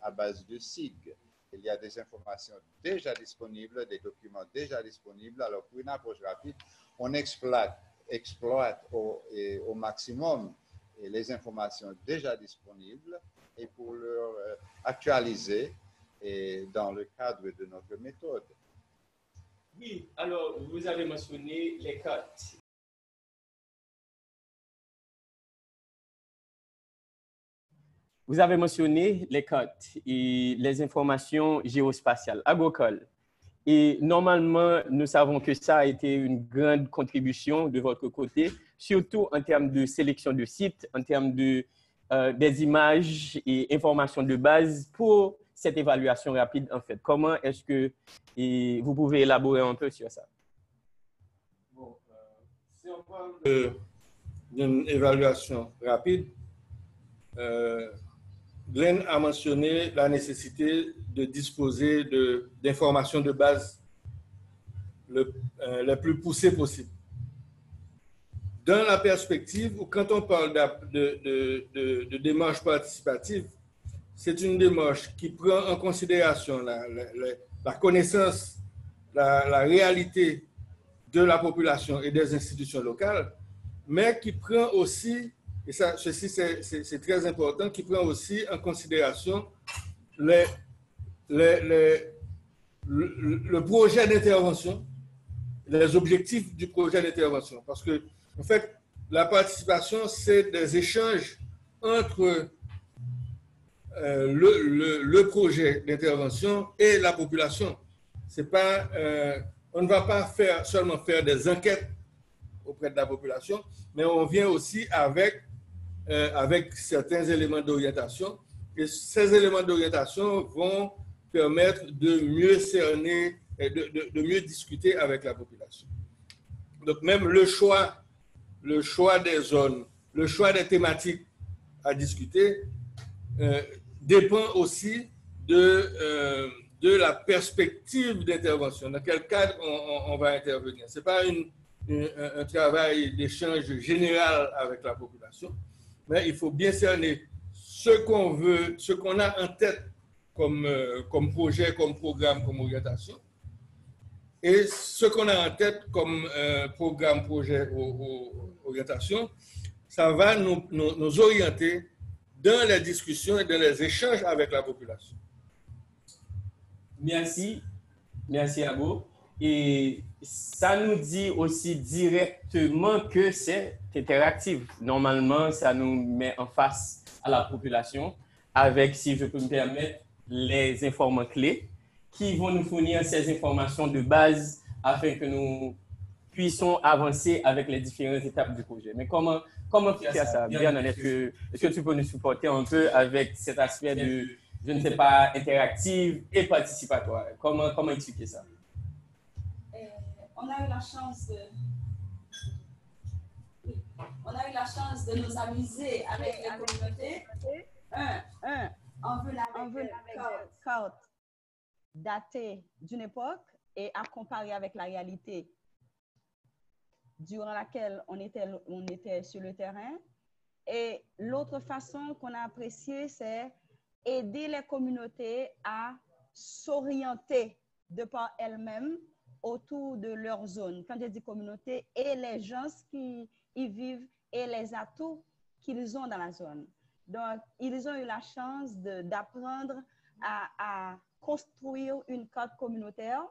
à base de SIG. Il y a des informations déjà disponibles, des documents déjà disponibles. Alors, pour une approche rapide, on exploite au maximum les informations déjà disponibles et pour leur actualiser dans le cadre de notre méthode. Oui, alors vous avez mentionné les cartes. Vous avez mentionné les cartes et les informations géospatiales, agricoles. Et normalement, nous savons que ça a été une grande contribution de votre côté, surtout en termes de sélection de sites, en termes de, des images et informations de base pour cette évaluation rapide, en fait. Comment est-ce que vous pouvez élaborer un peu sur ça? Bon, si on parle d'une évaluation rapide, Glenn a mentionné la nécessité de disposer d'informations de base les plus poussées possibles. Dans la perspective où quand on parle de démarche participative, c'est une démarche qui prend en considération la connaissance, la réalité de la population et des institutions locales, mais qui prend aussi, et ça, ceci c'est très important, qui prend aussi en considération le projet d'intervention, les objectifs du projet d'intervention. Parce que, en fait, la participation, c'est des échanges entre le projet d'intervention et la population. C'est pas, on ne va pas seulement faire des enquêtes auprès de la population, mais on vient aussi avec certains éléments d'orientation. Et ces éléments d'orientation vont permettre de mieux cerner, de mieux discuter avec la population. Donc même le choix des zones, le choix des thématiques à discuter dépend aussi de la perspective d'intervention. Dans quel cadre on va intervenir. Ce n'est pas un travail d'échange général avec la population, mais il faut bien cerner ce qu'on veut, ce qu'on a en tête comme projet, comme programme, comme orientation, et ce qu'on a en tête comme programme, projet ou orientation, ça va nous orienter dans les discussions et dans les échanges avec la population. Merci. Merci, Abo. Et ça nous dit aussi directement que c'est interactif. Normalement, ça nous met en face à la population avec, si je peux me permettre, les informants clés qui vont nous fournir ces informations de base afin que nous puissions avancer avec les différentes étapes du projet. Mais comment faire ça? Bien, est-ce que tu peux nous supporter un peu avec cet aspect de, je ne sais pas, interactif et participatoire? Comment expliquer ça? On a eu la chance de nous amuser avec les communautés. On veut la carte datée d'une époque et à comparer avec la réalité durant laquelle on était sur le terrain. Et l'autre façon qu'on a appréciée, c'est aider les communautés à s'orienter de par elles-mêmes autour de leur zone. Quand je dis communauté, et les gens qui y vivent et les atouts qu'ils ont dans la zone. Donc, ils ont eu la chance d'apprendre à construire une carte communautaire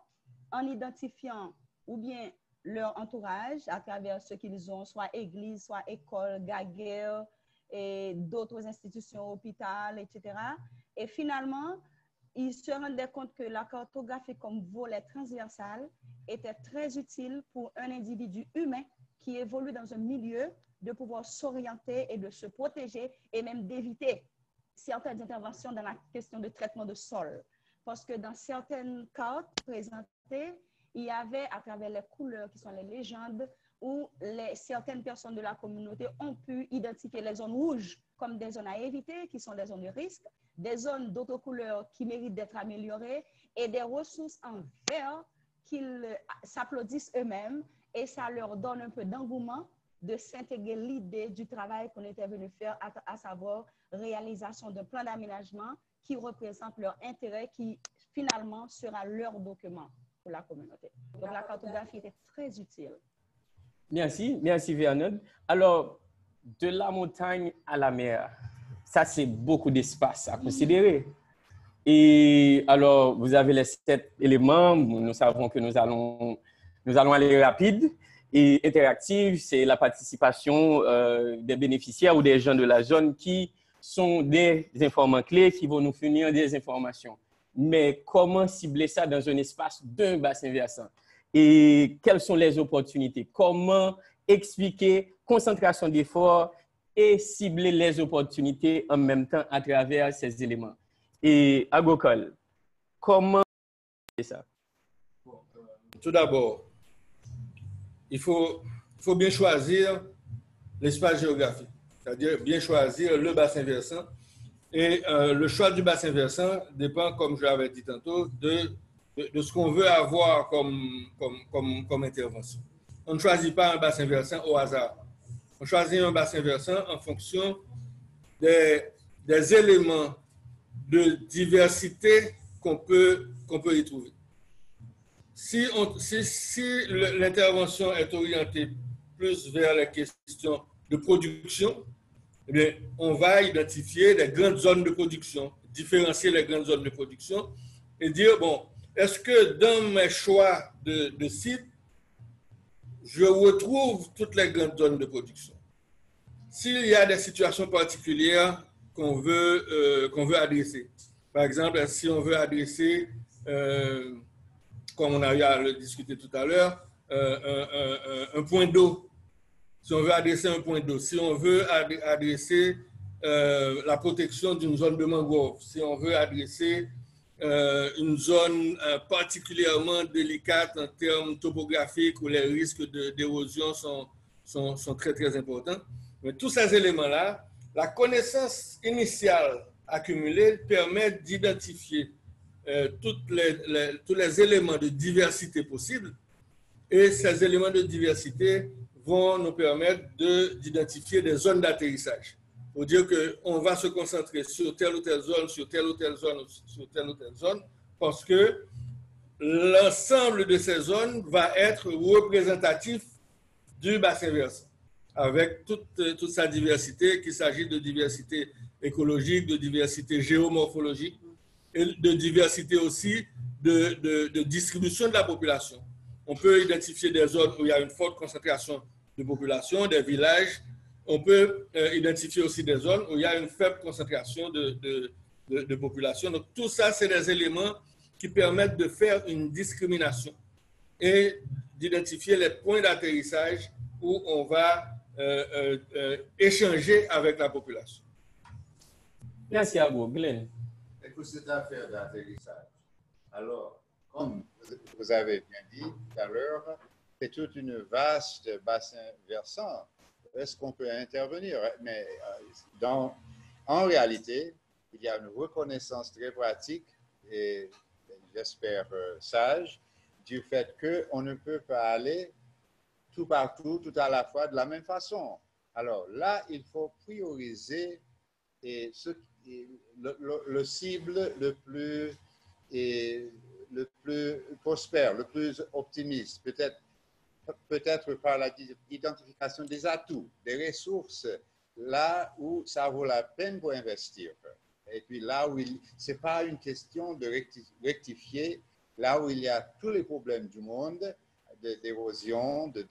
en identifiant ou bien leur entourage à travers ce qu'ils ont, soit église, soit école, gaguerre, et d'autres institutions, hôpital, etc. Et finalement, ils se rendaient compte que la cartographie comme volet transversal était très utile pour un individu humain qui évolue dans un milieu de pouvoir s'orienter et de se protéger et même d'éviter certaines interventions dans la question de traitement de sol. Parce que dans certaines cartes présentées, il y avait à travers les couleurs qui sont les légendes où certaines personnes de la communauté ont pu identifier les zones rouges comme des zones à éviter, qui sont des zones de risque, des zones d'autres couleurs qui méritent d'être améliorées et des ressources en vert qu'ils s'applaudissent eux-mêmes et ça leur donne un peu d'engouement de s'intégrer l'idée du travail qu'on était venu faire, à savoir réalisation d'un plan d'aménagement qui représente leur intérêt, qui finalement sera leur document pour la communauté. Donc la cartographie était très utile. Merci Vernon. Alors, de la montagne à la mer, ça c'est beaucoup d'espace à considérer. Et alors, vous avez les 7 éléments, nous savons que nous allons aller rapide et interactive, c'est la participation des bénéficiaires ou des gens de la zone qui sont des informants clés qui vont nous fournir des informations. Mais comment cibler ça dans un espace d'un bassin versant? Et quelles sont les opportunités? Comment expliquer concentration d'efforts et cibler les opportunités en même temps à travers ces éléments? Et Agokol, comment c'est ça? Tout d'abord, il faut bien choisir l'espace géographique, c'est-à-dire bien choisir le bassin versant. Et le choix du bassin versant dépend, comme je l'avais dit tantôt, de ce qu'on veut avoir comme intervention. On ne choisit pas un bassin versant au hasard. On choisit un bassin versant en fonction des éléments de diversité qu'on peut y trouver. Si l'intervention est orientée plus vers les questions de production, eh bien, on va identifier les grandes zones de production, différencier les grandes zones de production et dire, bon, est-ce que dans mes choix de sites, je retrouve toutes les grandes zones de production? S'il y a des situations particulières qu'on veut adresser, par exemple, si on veut adresser, comme on a eu à le discuter tout à l'heure, un point d'eau, si on veut adresser un point d'eau, si on veut adresser la protection d'une zone de mangrove, si on veut adresser une zone particulièrement délicate en termes topographiques où les risques d'érosion sont très, très importants. Mais tous ces éléments-là, la connaissance initiale accumulée permet d'identifier tous les éléments de diversité possibles, et ces éléments de diversité vont nous permettre d'identifier des zones d'atterrissage. Pour dire qu'on va se concentrer sur telle ou telle zone, sur telle ou telle zone, sur telle ou telle zone, parce que l'ensemble de ces zones va être représentatif du bassin versant, avec toute sa diversité, qu'il s'agit de diversité écologique, de diversité géomorphologique, et de diversité aussi de distribution de la population. On peut identifier des zones où il y a une forte concentration de population, des villages. On peut identifier aussi des zones où il y a une faible concentration de population. Donc, tout ça, c'est des éléments qui permettent de faire une discrimination et d'identifier les points d'atterrissage où on va échanger avec la population. Merci à vous, Glenn. Et pour cette affaire d'atterrissage, alors, comme vous avez bien dit tout à l'heure, c'est toute une vaste bassin versant. Est-ce qu'on peut intervenir? Mais en réalité, il y a une reconnaissance très pratique et j'espère sage du fait qu'on ne peut pas aller tout partout, tout à la fois de la même façon. Alors là, il faut prioriser le cible le plus prospère, le plus optimiste, peut-être par l'identification des atouts, des ressources, là où ça vaut la peine pour investir. Et puis là où ce n'est pas une question de rectifier, là où il y a tous les problèmes du monde, d'érosion, de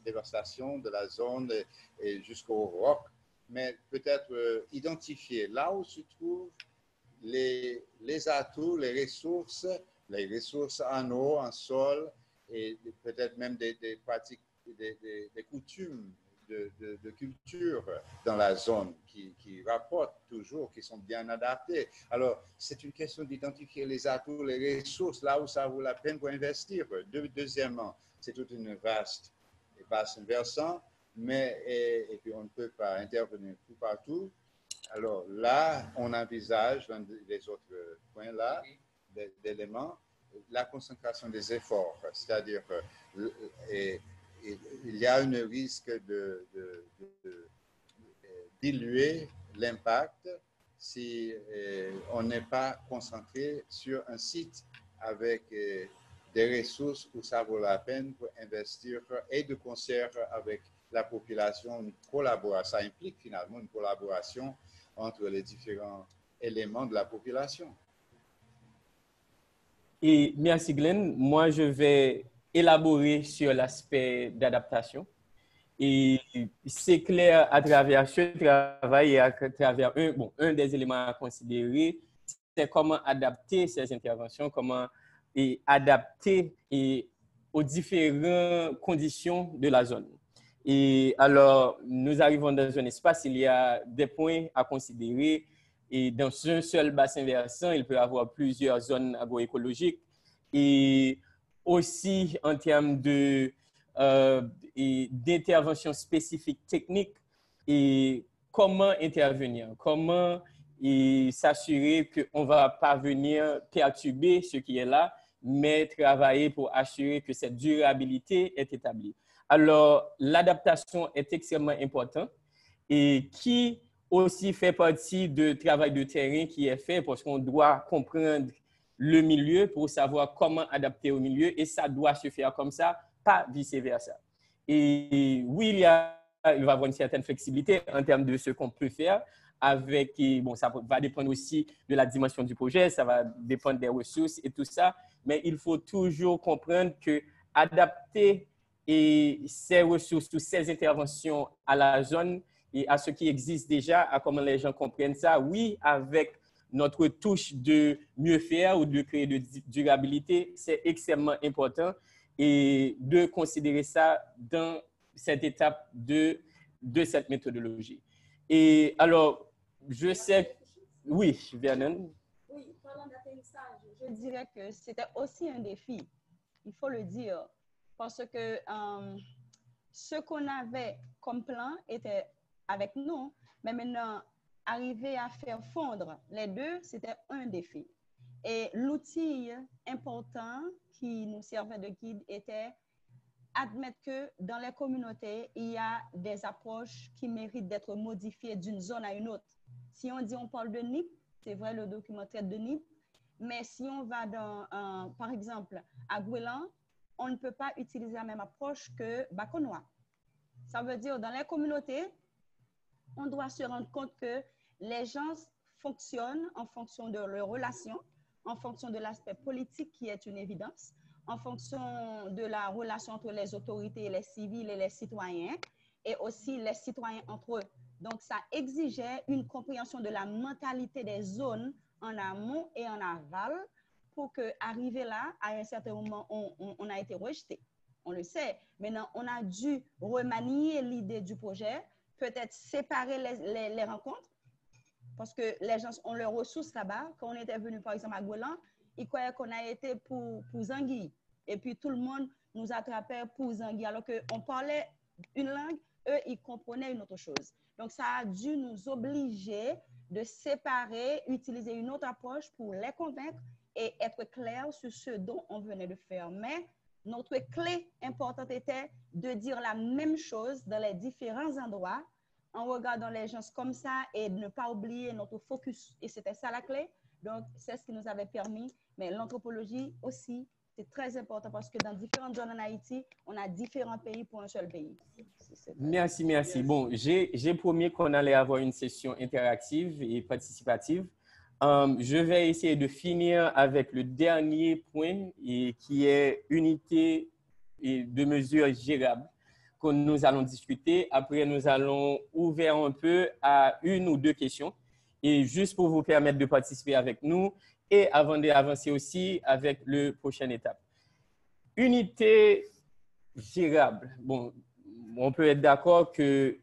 dévastation de la zone et jusqu'au roc, mais peut-être identifier là où se trouvent les atouts, les ressources en eau, en sol, et peut-être même des pratiques, des coutumes de culture dans la zone qui rapportent toujours, qui sont bien adaptées. Alors, c'est une question d'identifier les atouts, les ressources, là où ça vaut la peine pour investir. Deuxièmement, c'est toute une vaste bassin versant, mais et puis on ne peut pas intervenir tout partout. Alors là, on envisage dans les autres points là, d'éléments, la concentration des efforts, c'est-à-dire il y a un risque de diluer l'impact si on n'est pas concentré sur un site avec des ressources où ça vaut la peine pour investir et de concert avec la population, une collaboration. Ça implique finalement une collaboration entre les différents éléments de la population. Et merci Glenn. Moi, je vais élaborer sur l'aspect d'adaptation. Et c'est clair à travers ce travail et à travers un des éléments à considérer, c'est comment adapter ces interventions, comment adapter aux différentes conditions de la zone. Et alors, nous arrivons dans un espace, il y a des points à considérer. Et dans un seul bassin versant, il peut y avoir plusieurs zones agroécologiques. Et aussi, en termes d'intervention spécifique technique, et comment intervenir, comment s'assurer qu'on ne va pas venir perturber ce qui est là, mais travailler pour assurer que cette durabilité est établie. Alors, l'adaptation est extrêmement importante et qui aussi fait partie du travail de terrain qui est fait parce qu'on doit comprendre le milieu pour savoir comment adapter au milieu et ça doit se faire comme ça, pas vice-versa. Et oui, il va y avoir une certaine flexibilité en termes de ce qu'on peut faire avec, bon, ça va dépendre aussi de la dimension du projet, ça va dépendre des ressources et tout ça, mais il faut toujours comprendre que adapter ces ressources ou ces interventions à la zone et à ce qui existe déjà, à comment les gens comprennent ça, oui, avec notre touche de mieux faire ou de créer de durabilité, c'est extrêmement important et de considérer ça dans cette étape de cette méthodologie. Et alors, je sais, oui, Vernon. Oui, parlant d'atterrissage, je dirais que c'était aussi un défi, il faut le dire, parce que ce qu'on avait comme plan était avec nous, mais maintenant, arriver à faire fondre les deux, c'était un défi. Et l'outil important qui nous servait de guide était admettre que dans les communautés, il y a des approches qui méritent d'être modifiées d'une zone à une autre. Si on dit on parle de NIP, c'est vrai, le document traite de NIP, mais si on va dans, par exemple, à Gouélan, on ne peut pas utiliser la même approche que Baconois. Ça veut dire, dans les communautés, on doit se rendre compte que les gens fonctionnent en fonction de leurs relations, en fonction de l'aspect politique qui est une évidence, en fonction de la relation entre les autorités, les civils et les citoyens, et aussi les citoyens entre eux. Donc, ça exigeait une compréhension de la mentalité des zones en amont et en aval pour qu'arriver là, à un certain moment, on a été rejeté. On le sait. Maintenant, on a dû remanier l'idée du projet, peut-être séparer les rencontres, parce que les gens ont leurs ressources là-bas. Quand on était venu, par exemple, à Gouélan, ils croyaient qu'on a été pour Zangui. Et puis, tout le monde nous attrapait pour Zangui, alors qu'on parlait une langue, eux, ils comprenaient une autre chose. Donc, ça a dû nous obliger de séparer, utiliser une autre approche pour les convaincre et être clair sur ce dont on venait de faire. Mais notre clé importante était de dire la même chose dans les différents endroits en regardant les gens comme ça et de ne pas oublier notre focus. Et c'était ça la clé. Donc, c'est ce qui nous avait permis. Mais l'anthropologie aussi, c'est très important parce que dans différentes zones en Haïti, on a différents pays pour un seul pays. Merci. Bon, j'ai promis qu'on allait avoir une session interactive et participative. Je vais essayer de finir avec le dernier point qui est unité de mesure gérable que nous allons discuter. Après, nous allons ouvrir un peu à une ou deux questions et juste pour vous permettre de participer avec nous et avant d'avancer aussi avec le prochaine étape. Unité gérable. Bon, on peut être d'accord que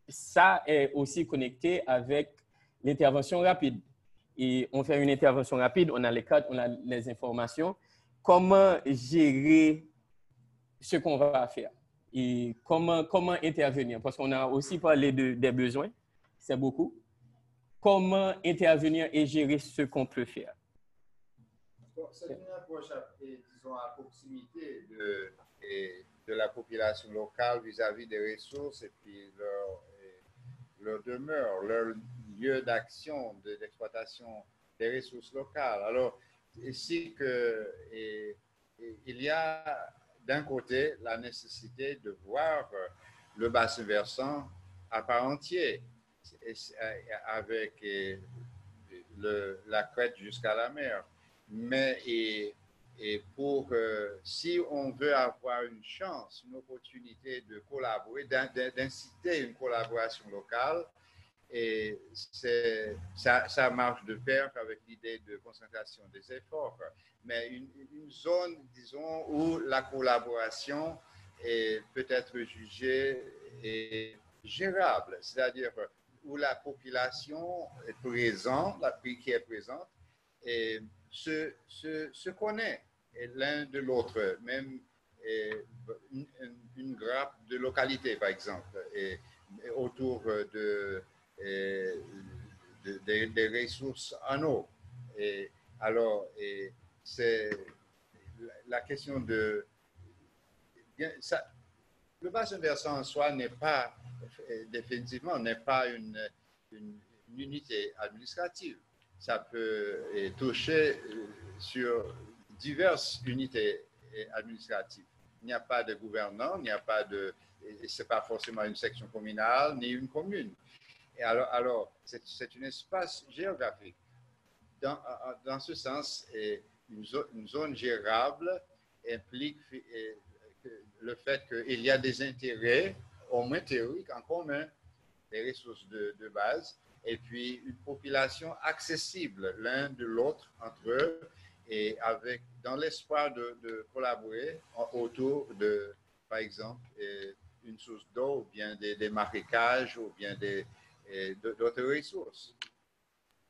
ça est aussi connecté avec l'intervention rapide. Et on fait une intervention rapide, on a les cadres, on a les informations. Comment gérer ce qu'on va faire et comment intervenir? Parce qu'on a aussi parlé des besoins, c'est beaucoup. Comment intervenir et gérer ce qu'on peut faire? C'est une approche, disons, à proximité de la population locale vis-à-vis des ressources et puis leur demeure, leur lieu d'action, d'exploitation des ressources locales. Alors, ici il y a d'un côté la nécessité de voir le bassin versant à part entière, avec la crête jusqu'à la mer. Mais si on veut avoir une chance, une opportunité de collaborer, d'inciter une collaboration locale, et ça marche de pair avec l'idée de concentration des efforts. Mais une zone, disons, où la collaboration peut être jugée gérable, c'est-à-dire où la population est présente, qui est présente, et se connaît l'un de l'autre, même une grappe de localité, par exemple, autour des ressources en eau. Alors, c'est la question de... le bassin versant en soi n'est pas, définitivement, n'est pas une unité administrative. Ça peut toucher sur diverses unités administratives. Il n'y a pas de gouvernant, il n'y a pas de... c'est pas forcément une section communale ni une commune. Et alors c'est un espace géographique. Dans ce sens, une zone gérable implique le fait qu'il y a des intérêts, au moins théoriques, en commun, des ressources de base, et puis une population accessible l'un de l'autre entre eux, et dans l'espoir de collaborer autour de, par exemple, une source d'eau, ou bien des marécages, ou bien d'autres ressources.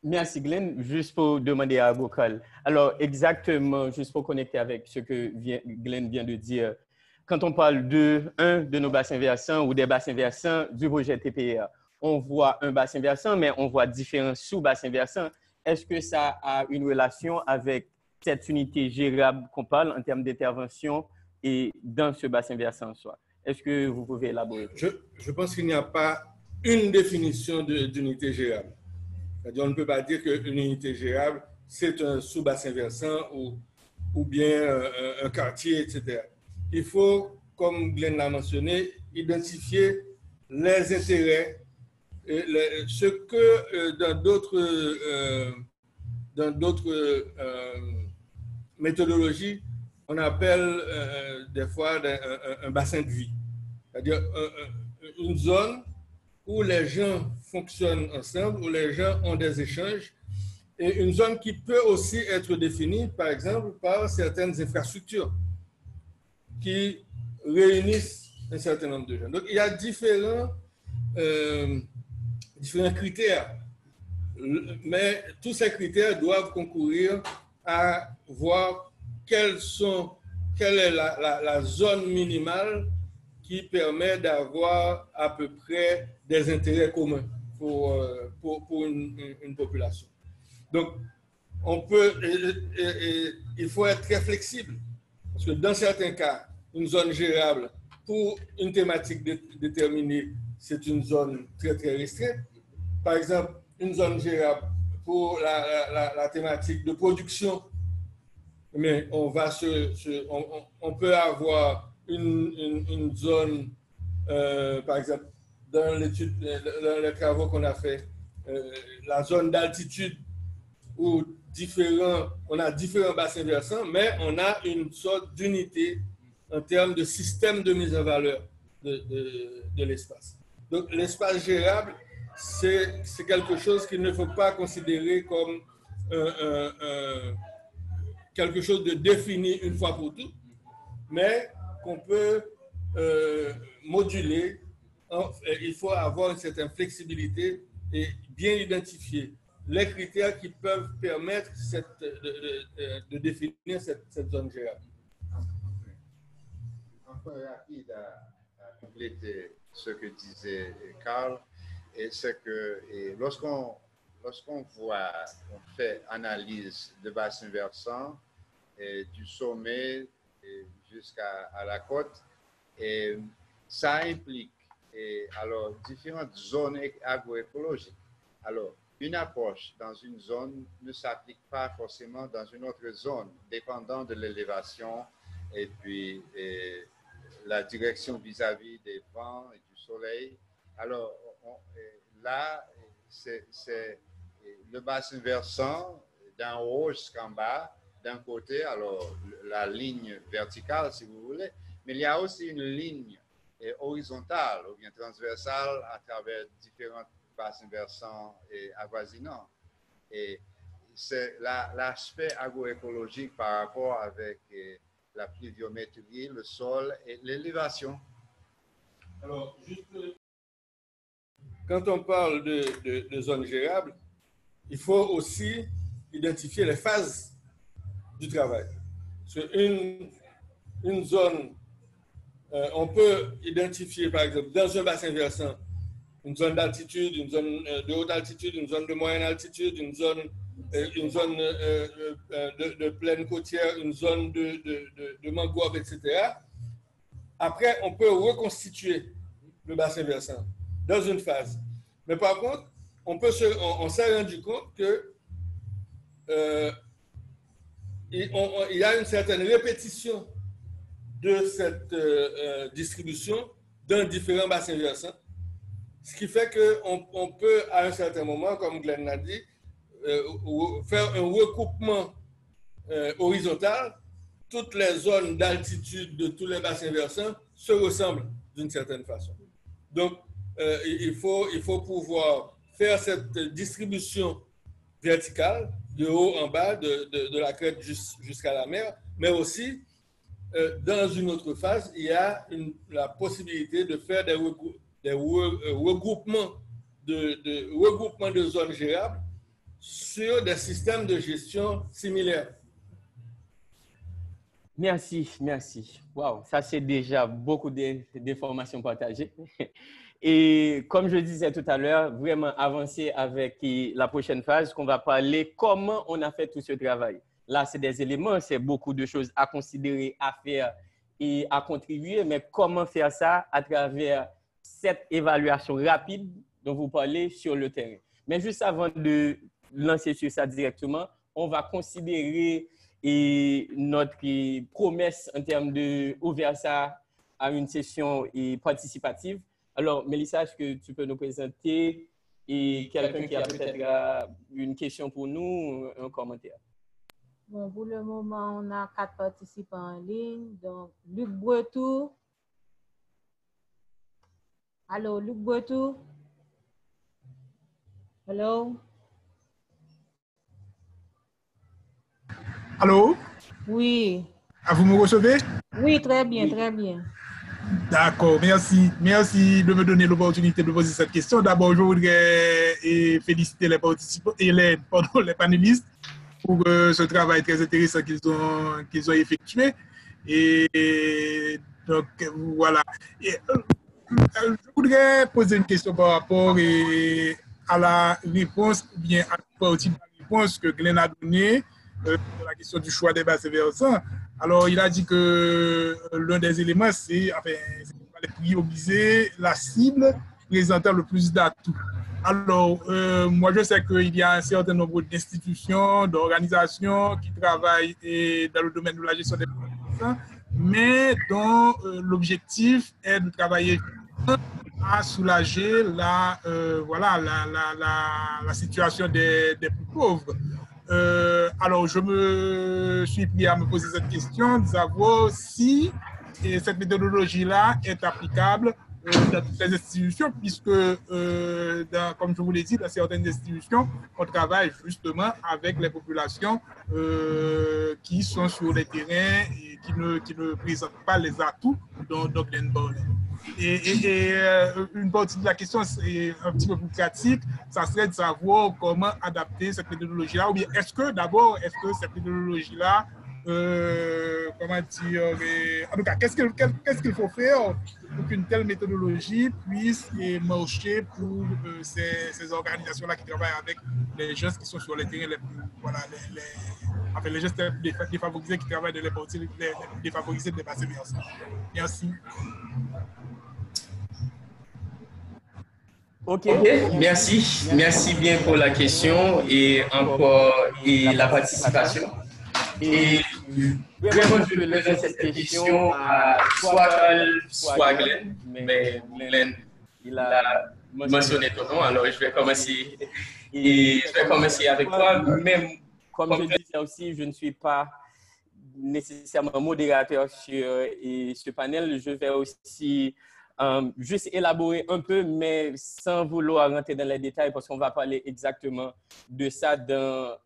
Merci Glenn. Juste pour demander à Bokal. Alors exactement, juste pour connecter avec ce que Glenn vient de dire, quand on parle de nos bassins versants ou des bassins versants du projet TPA, on voit un bassin versant, mais on voit différents sous-bassins versants. Est-ce que ça a une relation avec cette unité gérable qu'on parle en termes d'intervention et dans ce bassin versant en soi? Est-ce que vous pouvez élaborer? Je pense qu'il n'y a pas une définition d'unité gérable. C'est-à-dire, on ne peut pas dire qu'une unité gérable, c'est un sous-bassin versant ou bien un quartier, etc. Il faut, comme Glenn l'a mentionné, identifier les intérêts, ce que dans d'autres méthodologies, on appelle des fois un bassin de vie. C'est-à-dire une zone où les gens fonctionnent ensemble, où les gens ont des échanges, et une zone qui peut aussi être définie, par exemple, par certaines infrastructures qui réunissent un certain nombre de gens. Donc, il y a différents critères, mais tous ces critères doivent concourir à voir quelle est la zone minimale qui permet d'avoir à peu près des intérêts communs pour une population. Donc, il faut être très flexible, parce que dans certains cas, une zone gérable pour une thématique déterminée, c'est une zone très, très restreinte. Par exemple, une zone gérable pour la thématique de production, mais on peut avoir une zone, par exemple, dans les travaux qu'on a fait, la zone d'altitude où on a différents bassins versants, mais on a une sorte d'unité en termes de système de mise en valeur de l'espace. Donc, l'espace gérable, c'est quelque chose qu'il ne faut pas considérer comme quelque chose de défini une fois pour toutes, mais qu'on peut moduler. Il faut avoir une certaine flexibilité et bien identifier les critères qui peuvent permettre de définir cette zone gérable. Un point rapide à compléter ce que disait Carl, c'est que lorsqu'on fait analyse de bassin versant, du sommet jusqu'à la côte, et ça implique alors différentes zones agroécologiques. Alors, une approche dans une zone ne s'applique pas forcément dans une autre zone, dépendant de l'élévation et puis la direction vis-à-vis des vents et du soleil. Alors là, c'est le bassin versant d'en haut jusqu'en bas, d'un côté, alors la ligne verticale si vous voulez, mais il y a aussi une ligne horizontale ou bien transversale à travers différents bassins versants et avoisinants. Et c'est l'aspect agroécologique par rapport avec la pluviométrie, le sol et l'élévation. Alors, juste, quand on parle de zones gérables, il faut aussi identifier les phases du travail. Sur une zone, on peut identifier, par exemple, dans un bassin versant, une zone d'altitude, une zone de haute altitude, une zone de moyenne altitude, une zone de plaine côtière, une zone de mangrove, etc. Après, on peut reconstituer le bassin versant dans une phase. Mais par contre, on s'est rendu compte que il y a une certaine répétition de cette distribution dans différents bassins versants, ce qui fait qu'on peut, à un certain moment, comme Glenn l'a dit, faire un recoupement horizontal. Toutes les zones d'altitude de tous les bassins versants se ressemblent d'une certaine façon. Donc, il faut pouvoir faire cette distribution verticale, de haut en bas, de la crête jusqu'à la mer, mais aussi, dans une autre phase, il y a la possibilité de faire des regroupements de zones gérables sur des systèmes de gestion similaires. Merci, merci. Wow, ça c'est déjà beaucoup d'informations partagées. Et comme je disais tout à l'heure, vraiment avancer avec la prochaine phase, qu'on va parler comment on a fait tout ce travail. Là, c'est des éléments, c'est beaucoup de choses à considérer, à faire et à contribuer, mais comment faire ça à travers cette évaluation rapide dont vous parlez sur le terrain. Mais juste avant de lancer sur ça directement, on va considérer notre promesse en termes d'ouvrir ça à une session participative. Alors, Mélissa, est-ce que tu peux nous présenter et quelqu'un qui a peut-être une question pour nous, un commentaire? Bon, pour le moment, on a 4 participants en ligne. Donc, Luc Bretou. Allô, Luc Bretou? Allô? Allô? Oui. Ah, vous me recevez? Oui, très bien, très bien. D'accord, merci. Merci de me donner l'opportunité de poser cette question. D'abord, je voudrais féliciter les participants et les panélistes pour ce travail très intéressant qu'ils ont effectué. Et donc, voilà. Je voudrais poser une question par rapport à la réponse, ou bien à la partie de la réponse que Glenn a donnée la question du choix des bassins versants. Alors, il a dit que l'un des éléments, c'est de prioriser la cible présentant le plus d'atouts. Alors, moi, je sais qu'il y a un certain nombre d'institutions, d'organisations qui travaillent dans le domaine de la gestion des bassins versants, mais dont l'objectif est de travailler à soulager la situation des plus pauvres. Alors, je me suis pris à me poser cette question de savoir si cette méthodologie-là est applicable dans toutes les institutions, puisque, comme je vous l'ai dit, dans certaines institutions, on travaille justement avec les populations qui sont sur les terrains et qui ne présentent pas les atouts dont Glenn parlait. Et une partie de la question, c'est un petit peu plus pratique, ça serait de savoir comment adapter cette méthodologie-là, ou bien est-ce que cette méthodologie-là, comment dire, en tout cas, qu'est-ce qu'il faut faire pour qu'une telle méthodologie puisse marcher pour ces organisations-là qui travaillent avec les gens qui sont sur les terrains, les gens défavorisés qui travaillent dans les parties défavorisées des bassins versants. Merci. OK, Ok, merci. Merci bien pour la question et encore et la participation. Et vraiment, vraiment, je je peux peux lancer lancer cette cette question question à à soit soit Carl, Carl, soit soit Glenn, Glenn, mais mais Glenn, Glenn, il il a a mentionné mentionné ton ton nom, nom, alors alors je je vais vais commencer. commencer. Et Et je je vais vais commencer commencer avec avec toi, toi, même même comme je disais aussi, je ne suis pas nécessairement modérateur sur ce panel. Je vais aussi juste élaborer un peu, mais sans vouloir rentrer dans les détails parce qu'on va parler exactement de ça dans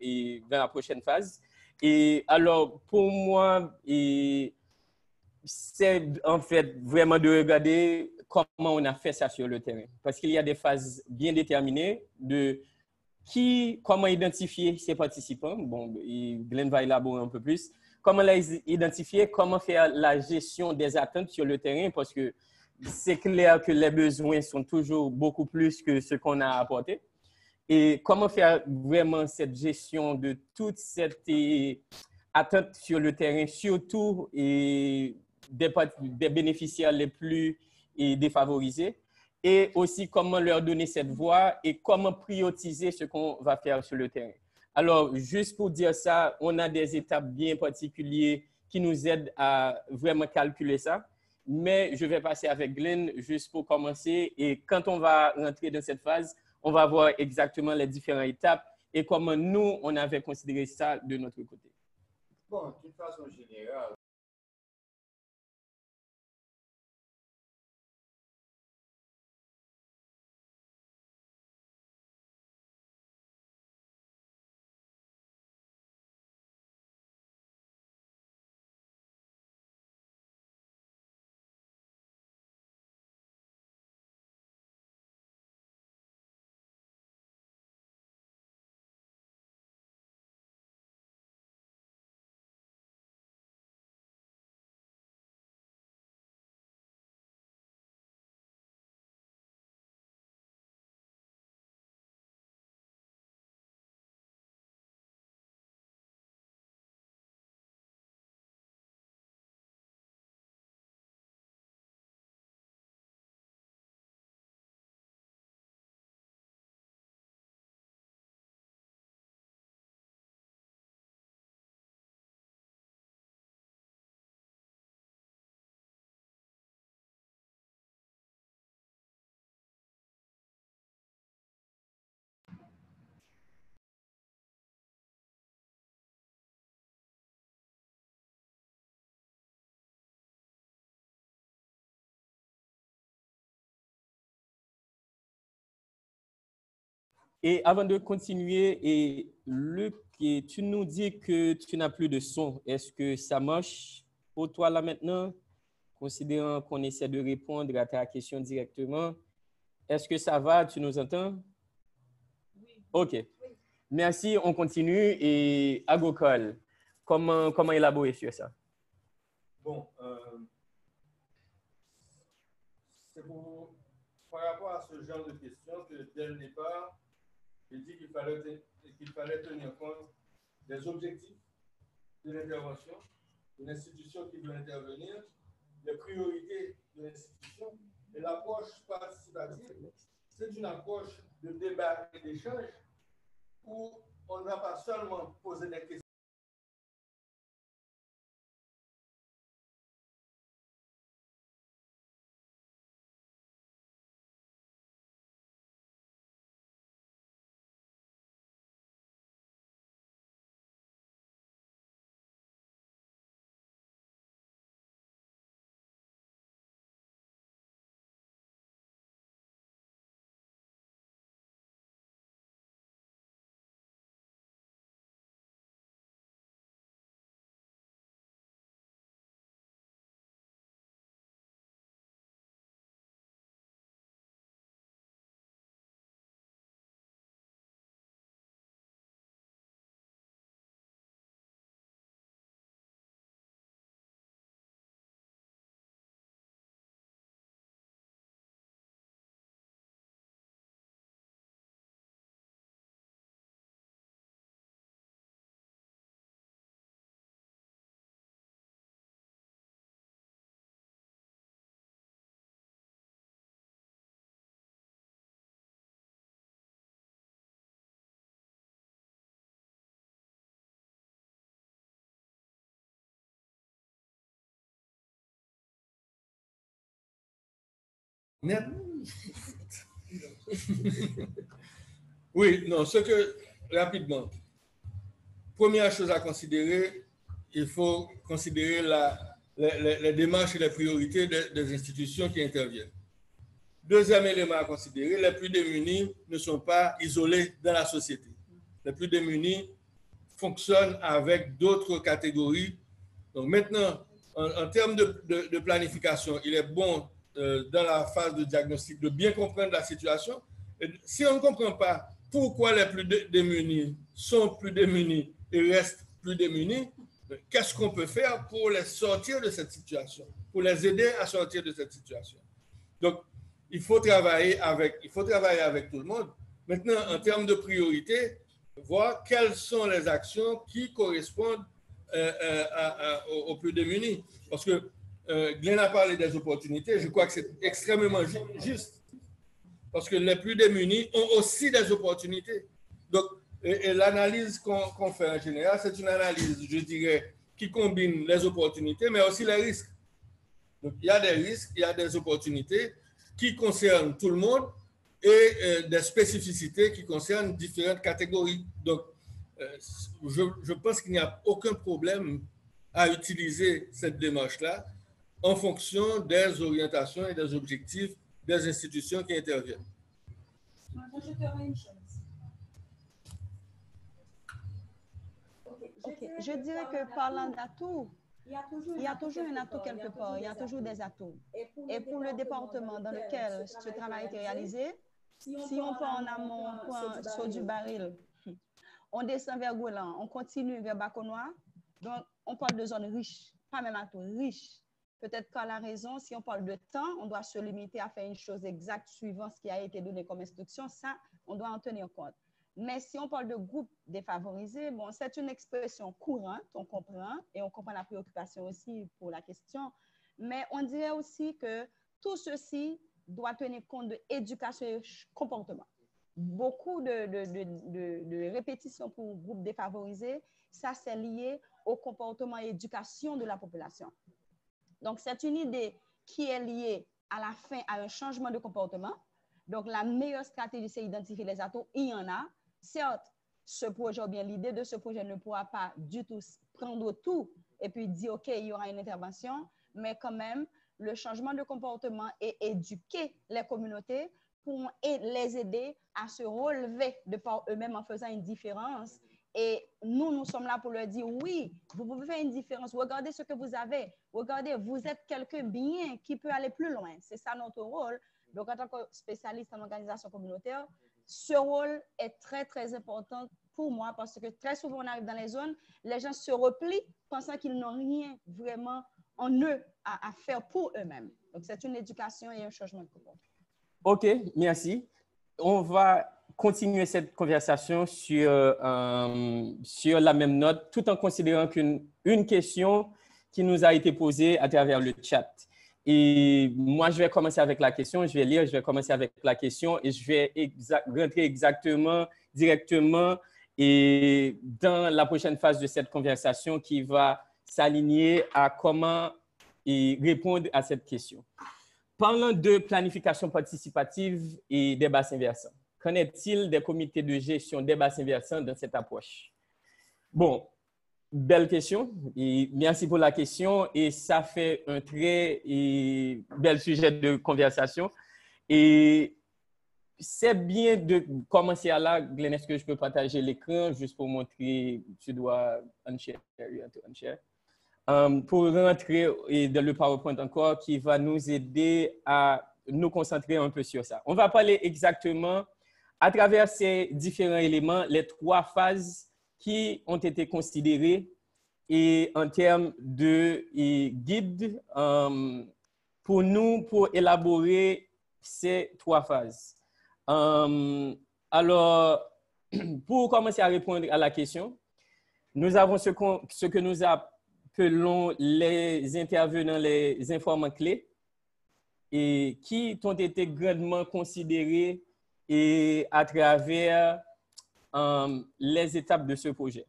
la prochaine phase. Et alors, pour moi, c'est en fait vraiment de regarder comment on a fait ça sur le terrain. Parce qu'il y a des phases bien déterminées de comment identifier ces participants. Bon, Glenn va élaborer un peu plus. Comment les identifier, comment faire la gestion des attentes sur le terrain, parce que c'est clair que les besoins sont toujours beaucoup plus que ce qu'on a apporté. Et comment faire vraiment cette gestion de toute cette attente sur le terrain, surtout des bénéficiaires les plus défavorisés, et aussi comment leur donner cette voix et comment prioriser ce qu'on va faire sur le terrain. Alors, juste pour dire ça, on a des étapes bien particulières qui nous aident à vraiment calculer ça. Mais je vais passer avec Glenn juste pour commencer. Et quand on va rentrer dans cette phase, on va voir exactement les différentes étapes et comment nous, on avait considéré ça de notre côté. Bon, d'une façon générale, Et avant de continuer, Luc, tu nous dis que tu n'as plus de son. Est-ce que ça marche pour toi là maintenant, considérant qu'on essaie de répondre à ta question directement? Est-ce que ça va? Tu nous entends? Oui. OK. Merci, on continue. Et Agokol, comment élaborer sur ça? Bon, c'est par rapport à ce genre de questions que dès le départ, j'ai dit qu'il fallait tenir compte des objectifs de l'intervention, de l'institution qui veut intervenir, les priorités de l'institution. Et l'approche participative, c'est une approche de débat et d'échange où on ne va pas seulement poser des questions Net. Oui, non, rapidement, première chose à considérer, il faut considérer les démarches et les priorités des institutions qui interviennent. Deuxième élément à considérer, les plus démunis ne sont pas isolés dans la société. Les plus démunis fonctionnent avec d'autres catégories. Donc maintenant, en termes de planification, il est bon dans la phase de diagnostic de bien comprendre la situation. Et si on ne comprend pas pourquoi les plus démunis sont plus démunis et restent plus démunis, qu'est-ce qu'on peut faire pour les sortir de cette situation, pour les aider à sortir de cette situation? Donc, il faut travailler avec tout le monde. Maintenant, en termes de priorité, voir quelles sont les actions qui correspondent aux plus démunis. Parce que Glenn a parlé des opportunités, je crois que c'est extrêmement juste. Parce que les plus démunis ont aussi des opportunités. Donc, et l'analyse qu'on fait en général, c'est une analyse, je dirais, qui combine les opportunités, mais aussi les risques. Donc, il y a des risques, il y a des opportunités qui concernent tout le monde et des spécificités qui concernent différentes catégories. Donc, je pense qu'il n'y a aucun problème à utiliser cette démarche-là en fonction des orientations et des objectifs des institutions qui interviennent. Je dirais que parlant d'atouts, il y a toujours un atout quelque part, il y a toujours des atouts. Et pour le département dans lequel ce travail a été réalisé, si on part en amont sur du baril, on descend vers Golan, on continue vers Baconois, donc on parle de zones riches, pas même atout, riches. Peut-être qu'à la raison, si on parle de temps, on doit se limiter à faire une chose exacte suivant ce qui a été donné comme instruction. Ça, on doit en tenir compte. Mais si on parle de groupe défavorisé, bon, c'est une expression courante, on comprend, et on comprend la préoccupation aussi pour la question. Mais on dirait aussi que tout ceci doit tenir compte de éducation et comportement. Beaucoup de répétitions pour groupe défavorisé, ça c'est lié au comportement et éducation de la population. Donc, c'est une idée qui est liée à la fin à un changement de comportement. Donc, la meilleure stratégie, c'est identifier les atouts. Il y en a. Certes, ce projet, ou bien l'idée de ce projet ne pourra pas du tout prendre tout et puis dire, OK, il y aura une intervention, mais quand même, le changement de comportement et éduquer les communautés pour les aider à se relever de par eux-mêmes en faisant une différence. Et nous sommes là pour leur dire, oui, vous pouvez faire une différence. Regardez ce que vous avez. Regardez, vous êtes quelqu'un bien qui peut aller plus loin. C'est ça notre rôle. Donc, en tant que spécialiste en organisation communautaire, ce rôle est très, très important pour moi parce que très souvent, on arrive dans les zones, les gens se replient pensant qu'ils n'ont rien vraiment en eux à faire pour eux-mêmes. Donc, c'est une éducation et un changement de comportement. OK, merci. On va continuer cette conversation sur la même note, tout en considérant qu'une question qui nous a été posée à travers le chat. Et moi, je vais commencer avec la question, je vais lire, je vais commencer avec la question et je vais rentrer directement et dans la prochaine phase de cette conversation qui va s'aligner à comment répondre à cette question. Parlant de planification participative et des bassins versants, qu'en est-il des comités de gestion des bassins versants dans cette approche? Bon, belle question et merci pour la question et ça fait un très bel sujet de conversation et c'est bien de commencer à là. Glenn, est-ce que je peux partager l'écran juste pour montrer, tu dois unshare. Pour rentrer dans le PowerPoint encore qui va nous aider à nous concentrer un peu sur ça. On va parler exactement à travers ces différents éléments, les 3 phases qui ont été considérées et en termes de guide pour nous, pour élaborer ces 3 phases. Alors, pour commencer à répondre à la question, nous avons ce que nous appelons les intervenants, les informants clés, et qui ont été grandement considérés et à travers les étapes de ce projet.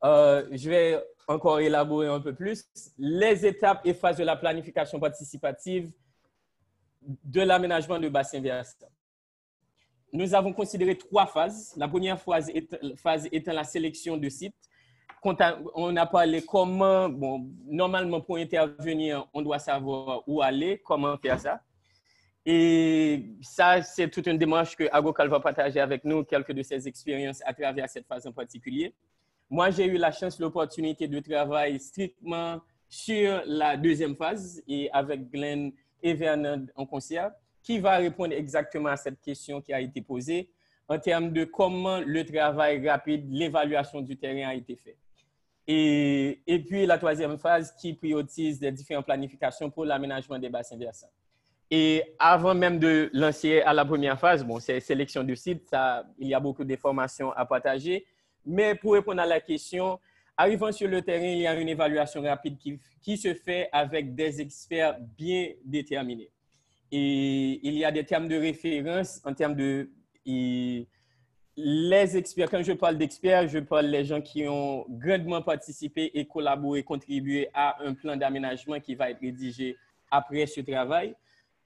Je vais encore élaborer un peu plus. Les étapes et phases de la planification participative de l'aménagement de bassin versant. Nous avons considéré 3 phases. La première phase étant la sélection de sites. On a parlé comment, bon, normalement pour intervenir, on doit savoir où aller, comment faire ça. Et ça, c'est toute une démarche que Agokal va partager avec nous, quelques de ses expériences à travers cette phase en particulier. Moi, j'ai eu la chance, l'opportunité de travailler strictement sur la deuxième phase et avec Glenn et Vernon en concert, qui va répondre exactement à cette question qui a été posée en termes de comment le travail rapide, l'évaluation du terrain a été fait. Et puis la troisième phase qui priorise les différentes planifications pour l'aménagement des bassins versants. Et avant même de lancer à la première phase, bon, c'est sélection du site, il y a beaucoup d'informations à partager. Mais pour répondre à la question, arrivant sur le terrain, il y a une évaluation rapide qui se fait avec des experts bien déterminés. Et il y a des termes de référence en termes de... Les experts, quand je parle d'experts, je parle des gens qui ont grandement participé et collaboré, contribué à un plan d'aménagement qui va être rédigé après ce travail.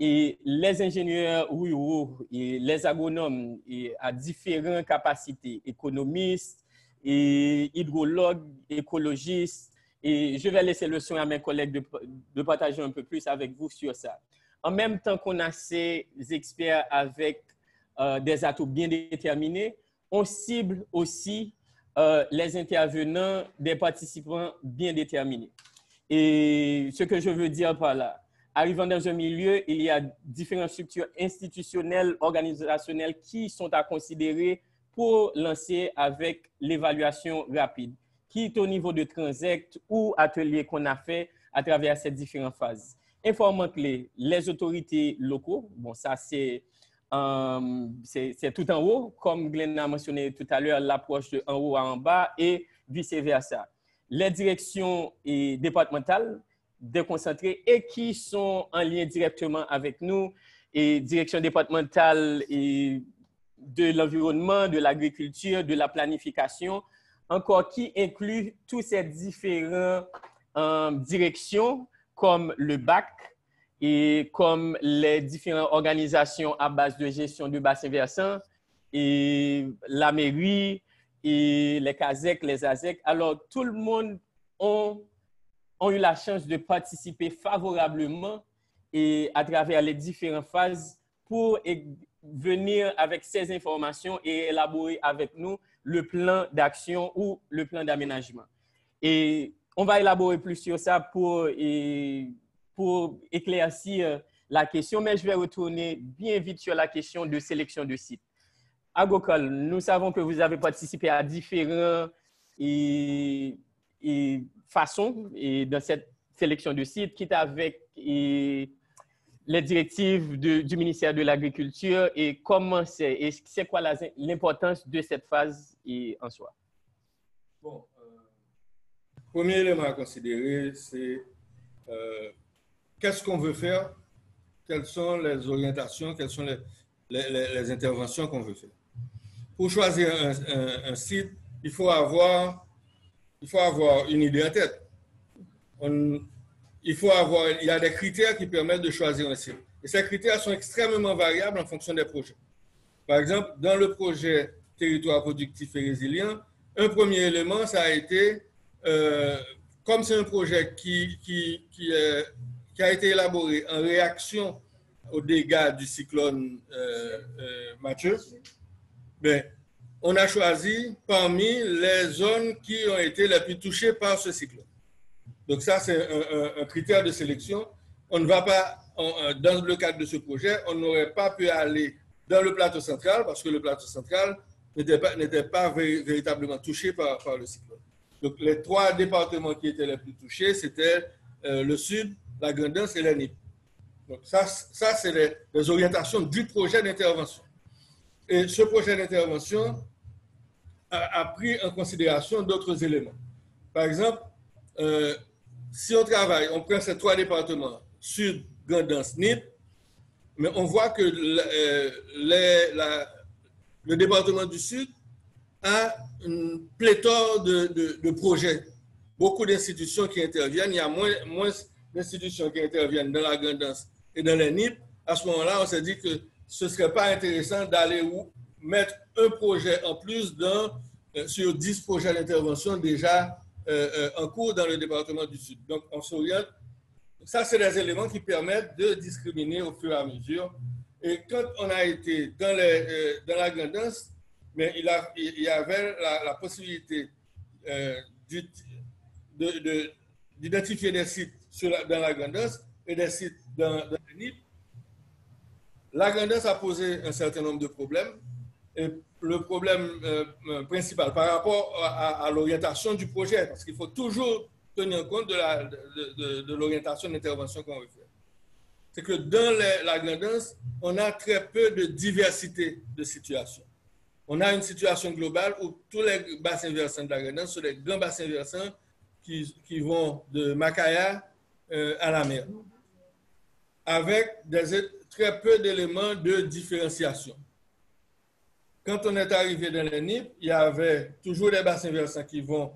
Et les ingénieurs ruraux et les agronomes à différentes capacités, économistes, et hydrologues, écologistes. Et je vais laisser le soin à mes collègues de partager un peu plus avec vous sur ça. En même temps qu'on a ces experts avec des atouts bien déterminés, on cible aussi les intervenants des participants bien déterminés. Et ce que je veux dire par là, arrivant dans un milieu, il y a différentes structures institutionnelles, organisationnelles qui sont à considérer pour lancer avec l'évaluation rapide, qui est au niveau de transect ou atelier qu'on a fait à travers ces différentes phases. Informant que les autorités locaux, bon ça c'est tout en haut, comme Glenn a mentionné tout à l'heure, l'approche de en haut à en bas et vice-versa. Les directions départementales déconcentrées et qui sont en lien directement avec nous, et direction départementale et de l'environnement, de l'agriculture, de la planification, encore qui inclut toutes ces différentes directions comme le BAC et comme les différentes organisations à base de gestion du bassin versant et la mairie et les CASEC, les ASEC. Alors, tout le monde ont eu la chance de participer favorablement et à travers les différentes phases pour venir avec ces informations et élaborer avec nous le plan d'action ou le plan d'aménagement. Et on va élaborer plus sur ça pour éclaircir la question, mais je vais retourner bien vite sur la question de sélection de sites. Agokal, nous savons que vous avez participé à différentes façons dans cette sélection de sites, quitte avec les directives du ministère de l'Agriculture et comment c'est quoi l'importance de cette phase en soi? Bon, premier élément à considérer, c'est qu'est-ce qu'on veut faire, quelles sont les orientations, quelles sont les interventions qu'on veut faire. Pour choisir un site, il faut avoir une idée en tête. Il y a des critères qui permettent de choisir un site. Et ces critères sont extrêmement variables en fonction des projets. Par exemple, dans le projet Territoire productif et résilient, un premier élément, ça a été, comme c'est un projet qui a été élaboré en réaction aux dégâts du cyclone Mathieu, ben, on a choisi parmi les zones qui ont été les plus touchées par ce cyclone. Donc ça, c'est un critère de sélection. On ne va pas, dans le cadre de ce projet, on n'aurait pas pu aller dans le plateau central parce que le plateau central n'était pas véritablement touché par le cyclone. Donc les 3 départements qui étaient les plus touchés, c'était le sud, la Grand'Anse et la NIP. Donc ça c'est les orientations du projet d'intervention. Et ce projet d'intervention a pris en considération d'autres éléments. Par exemple, si on travaille, on prend ces 3 départements, Sud, Grand'Anse, NIP, mais on voit que le département du Sud a une pléthore de projets. Beaucoup d'institutions qui interviennent, il y a moins d'institutions qui interviennent dans la Grand'Anse et dans les NIP, à ce moment-là, on s'est dit que ce ne serait pas intéressant d'aller mettre un projet en plus sur 10 projets d'intervention déjà en cours dans le département du Sud. Donc, on s'oriente. Ça, c'est des éléments qui permettent de discriminer au fur et à mesure. Et quand on a été dans la Grand'Anse, mais il y avait la possibilité d'identifier des sites dans la Grand'Anse et des sites dans le NIP. La Grand'Anse a posé un certain nombre de problèmes. Et le problème principal par rapport à l'orientation du projet, parce qu'il faut toujours tenir compte de l'orientation d'intervention qu'on veut faire, c'est que dans la Grand'Anse, on a très peu de diversité de situations. On a une situation globale où tous les bassins versants de la Grand'Anse sont des grands bassins versants qui vont de Makaya à la mer, avec très peu d'éléments de différenciation. Quand on est arrivé dans les NIP, il y avait toujours des bassins versants qui vont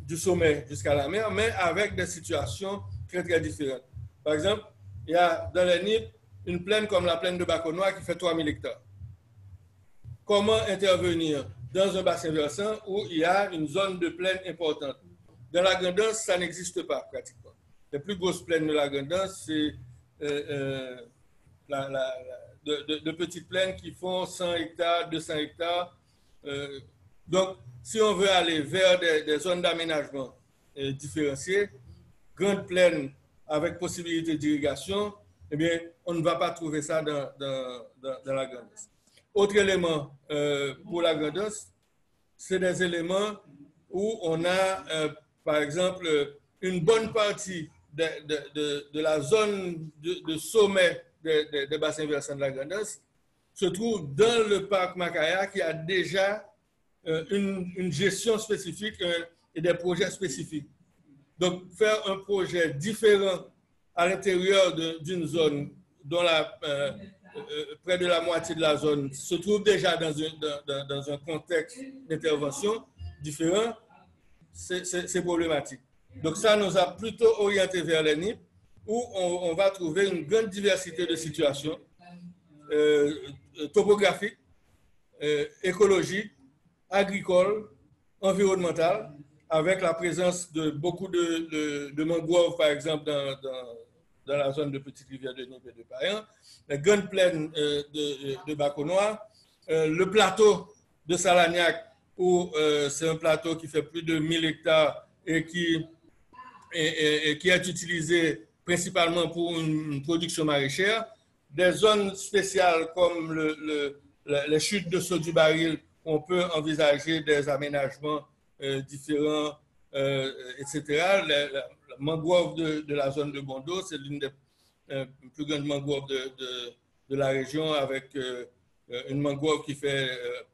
du sommet jusqu'à la mer, mais avec des situations très, très différentes. Par exemple, il y a dans les NIP une plaine comme la plaine de Baconois qui fait 3000 hectares. Comment intervenir dans un bassin versant où il y a une zone de plaine importante? Dans la Grand'Anse, ça n'existe pas pratiquement. Les plus grosses plaines de la Grand'Anse, c'est de petites plaines qui font 100 hectares, 200 hectares. Donc, si on veut aller vers des zones d'aménagement différenciées, grandes plaines avec possibilité d'irrigation, eh bien, on ne va pas trouver ça dans la Grand'Anse. Autre élément pour la Grand'Anse, c'est des éléments où on a, par exemple, une bonne partie de la zone de sommet des bassins versants de la Grand'Anse se trouve dans le parc Makaya qui a déjà une gestion spécifique et des projets spécifiques. Donc, faire un projet différent à l'intérieur d'une zone dont près de la moitié de la zone se trouve déjà dans un contexte d'intervention différent, c'est problématique. Donc, ça nous a plutôt orienté vers les NIP, où on va trouver une grande diversité de situations topographiques, écologiques, agricoles, environnementales, avec la présence de beaucoup de mangroves, par exemple, dans la zone de Petite Rivière de Nip et de Payan, les grandes plaines de Baconois, le plateau de Salagnac, où c'est un plateau qui fait plus de 1000 hectares et qui est utilisé principalement pour une production maraîchère, des zones spéciales comme les chutes de saut du baril, on peut envisager des aménagements différents, etc. La mangrove de la zone de Bondo, c'est l'une des plus grandes mangroves de la région, avec une mangrove qui fait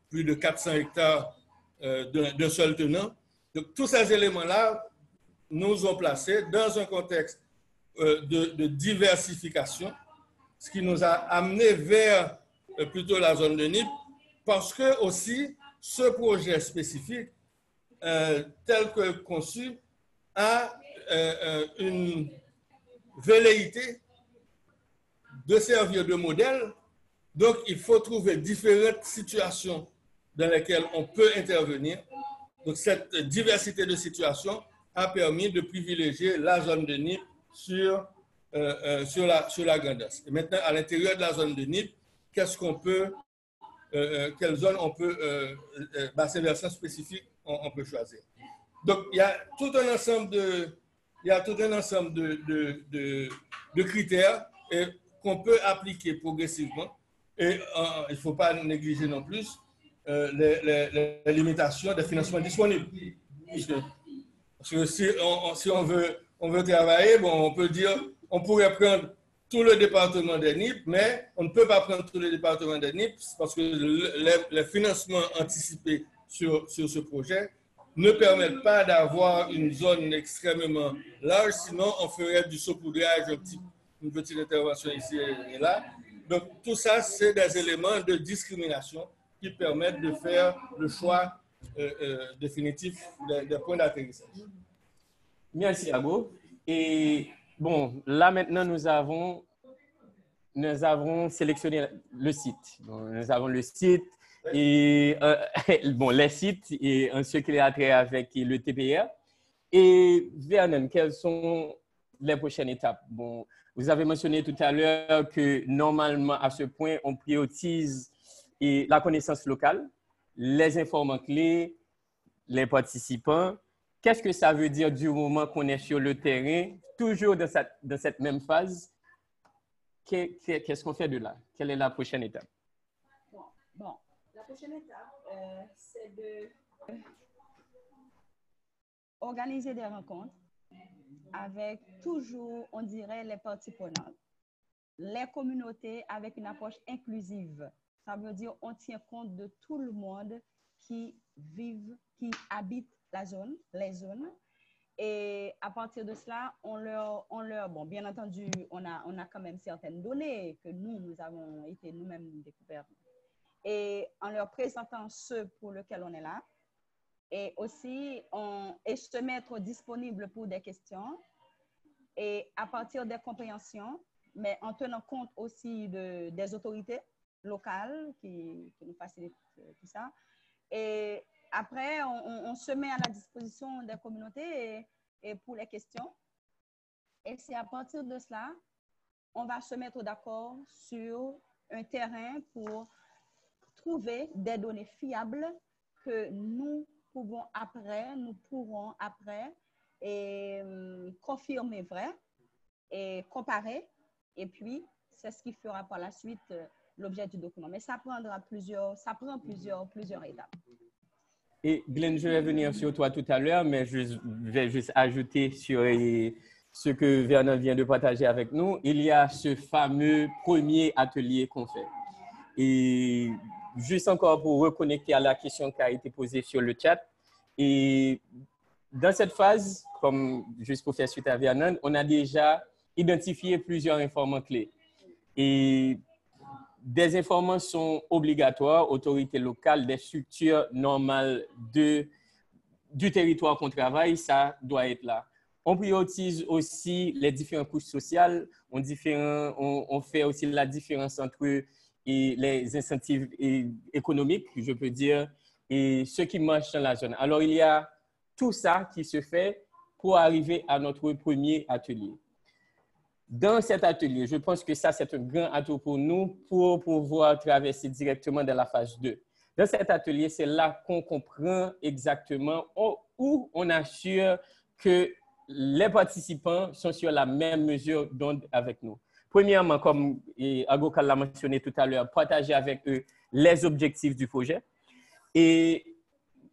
plus de 400 hectares d'un seul tenant. Donc, tous ces éléments-là nous ont placés dans un contexte de diversification, ce qui nous a amené vers plutôt la zone de Nip, parce que aussi ce projet spécifique, tel que conçu, a une velléité de servir de modèle. Donc, il faut trouver différentes situations dans lesquelles on peut intervenir. Donc, cette diversité de situations a permis de privilégier la zone de Nip sur la Grand'Anse. Et maintenant, à l'intérieur de la zone de Nip, quelle zone on peut, bassin versant spécifique, on peut choisir. Donc, il y a tout un ensemble de critères qu'on peut appliquer progressivement. Et il ne faut pas négliger non plus les limitations des financements disponibles. Parce que si on veut travailler, bon, on peut dire, on pourrait prendre tout le département des NIP, mais on ne peut pas prendre tout le département des NIP parce que les financements anticipés sur ce projet ne permettent pas d'avoir une zone extrêmement large, sinon on ferait du saupoudrage, une petite intervention ici et là. Donc tout ça, c'est des éléments de discrimination qui permettent de faire le choix définitif des points d'atterrissage. Merci, Abo. Et Bon, là maintenant, nous avons sélectionné le site. Donc, nous avons le site et bon, les sites et ce qui a trait avec le TPR. Et Vernon, quelles sont les prochaines étapes? Bon, vous avez mentionné tout à l'heure que normalement, à ce point, on priorise la connaissance locale, les informants clés, les participants. Qu'est-ce que ça veut dire du moment qu'on est sur le terrain, toujours dans cette même phase? Qu'est-ce qu'on fait de là? Quelle est la prochaine étape? Bon, la prochaine étape, c'est de organiser des rencontres avec toujours, on dirait, les parties prenantes. Les communautés avec une approche inclusive. Ça veut dire on tient compte de tout le monde qui habite les zones. Et à partir de cela, bon, bien entendu, on a quand même certaines données que nous avons été nous-mêmes découvertes. Et en leur présentant ce pour lequel on est là, et aussi se mettre disponible pour des questions, et à partir des compréhensions, mais en tenant compte aussi des autorités locales qui nous facilitent tout ça. Et après, on se met à la disposition des communautés et pour les questions. Et c'est à partir de cela, on va se mettre d'accord sur un terrain pour trouver des données fiables que nous pourrons après et confirmer vrai et comparer. Et puis, c'est ce qui fera par la suite l'objet du document. Mais ça prend plusieurs étapes. Et Glenn, je vais venir sur toi tout à l'heure, mais je vais juste ajouter sur ce que Vernon vient de partager avec nous. Il y a ce fameux premier atelier qu'on fait. Et juste encore pour reconnecter à la question qui a été posée sur le chat. Et dans cette phase, comme juste pour faire suite à Vernon, on a déjà identifié plusieurs informants clés. Et des informants sont obligatoires, autorités locales, des structures normales du territoire qu'on travaille, ça doit être là. On priorise aussi les différentes couches sociales, on fait aussi la différence entre les incentives économiques, je peux dire, et ceux qui marchent dans la zone. Alors, il y a tout ça qui se fait pour arriver à notre premier atelier. Dans cet atelier, je pense que ça, c'est un grand atout pour nous pour pouvoir traverser directement dans la phase 2. Dans cet atelier, c'est là qu'on comprend exactement où on assure que les participants sont sur la même mesure d'onde avec nous. Premièrement, comme Agokal l'a mentionné tout à l'heure, partager avec eux les objectifs du projet. Et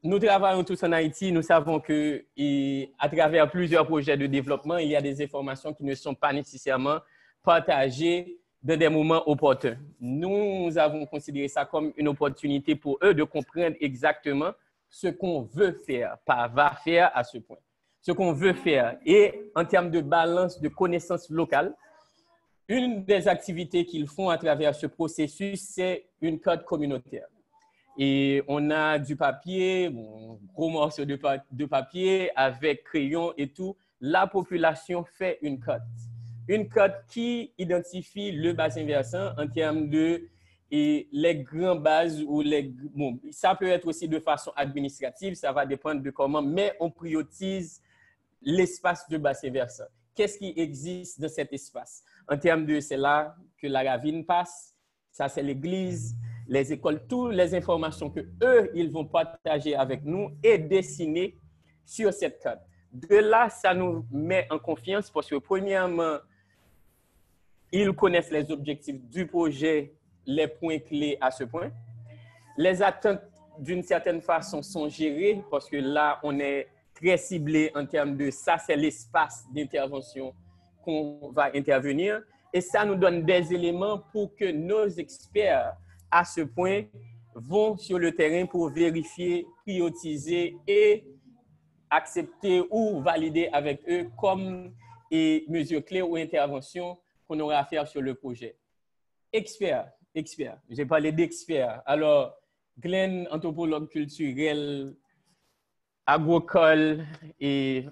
nous travaillons tous en Haïti, nous savons qu'à travers plusieurs projets de développement, il y a des informations qui ne sont pas nécessairement partagées dans des moments opportuns. Nous avons considéré ça comme une opportunité pour eux de comprendre exactement ce qu'on veut faire, pas va faire à ce point. Ce qu'on veut faire. Et en termes de balance de connaissances locales, une des activités qu'ils font à travers ce processus, c'est une carte communautaire. Et on a du papier, un gros morceau de papier avec crayon et tout. La population fait une carte. Une carte qui identifie le bassin versant en termes de les grandes bases ou bon, ça peut être aussi de façon administrative, ça va dépendre de comment, mais on priorise l'espace de bassin versant. Qu'est-ce qui existe dans cet espace? En termes de, c'est là que la ravine passe, ça c'est l'église, les écoles, toutes les informations que eux, ils vont partager avec nous et dessiner sur cette carte. De là, ça nous met en confiance parce que premièrement, ils connaissent les objectifs du projet, les points clés à ce point. Les attentes, d'une certaine façon, sont gérées parce que là, on est très ciblé en termes de ça, c'est l'espace d'intervention qu'on va intervenir. Et ça nous donne des éléments pour que nos experts, à ce point, vont sur le terrain pour vérifier, prioriser et accepter ou valider avec eux comme mesures clés ou interventions qu'on aura à faire sur le projet. Experts. J'ai parlé d'experts. Alors, Glenn, anthropologue culturel, agricole et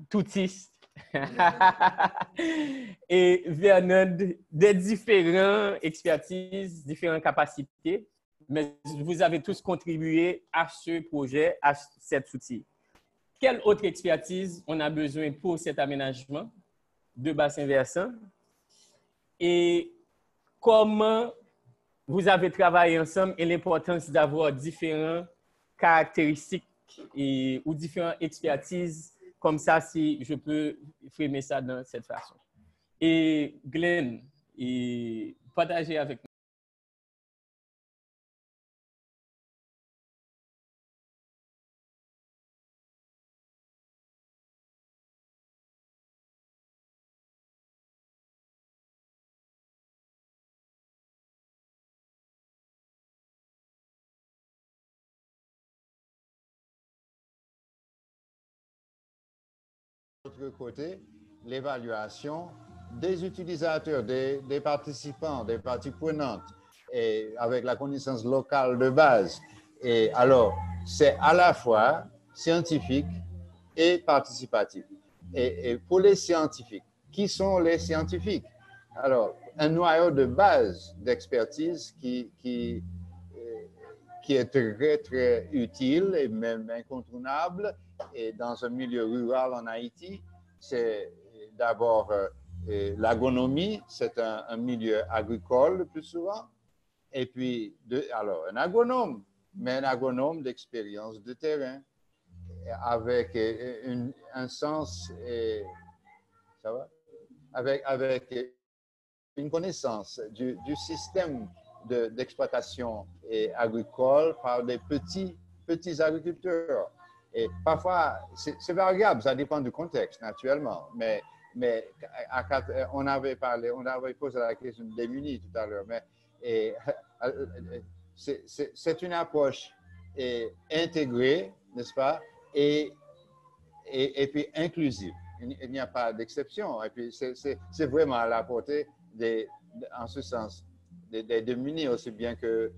toutiste, Et Vernon, des différentes expertises, différentes capacités, mais vous avez tous contribué à ce projet, à cet outil. Quelle autre expertise on a besoin pour cet aménagement de bassin versant? Et comment vous avez travaillé ensemble et l'importance d'avoir différentes caractéristiques ou différentes expertises comme ça, si je peux framer ça de cette façon. Et Glenn, partagez avec nous. De l'autre côté, l'évaluation des utilisateurs, des participants, des parties prenantes, et avec la connaissance locale de base. Et alors, c'est à la fois scientifique et participatif. Et pour les scientifiques, qui sont les scientifiques? Alors, un noyau de base d'expertise qui est très, très utile et même incontournable. Et dans un milieu rural en Haïti, c'est d'abord l'agronomie, c'est un milieu agricole le plus souvent. Et puis, alors, un agronome, mais un agronome d'expérience de terrain, avec un sens, ça va? Avec une connaissance du système d'exploitation agricole par des petits agriculteurs. Et parfois, c'est variable, ça dépend du contexte, naturellement. Mais on avait posé la question des démunis tout à l'heure, mais c'est une approche intégrée, n'est-ce pas, et puis inclusive. Il n'y a pas d'exception. Et puis, c'est vraiment à la portée en ce sens, des démunis aussi bien que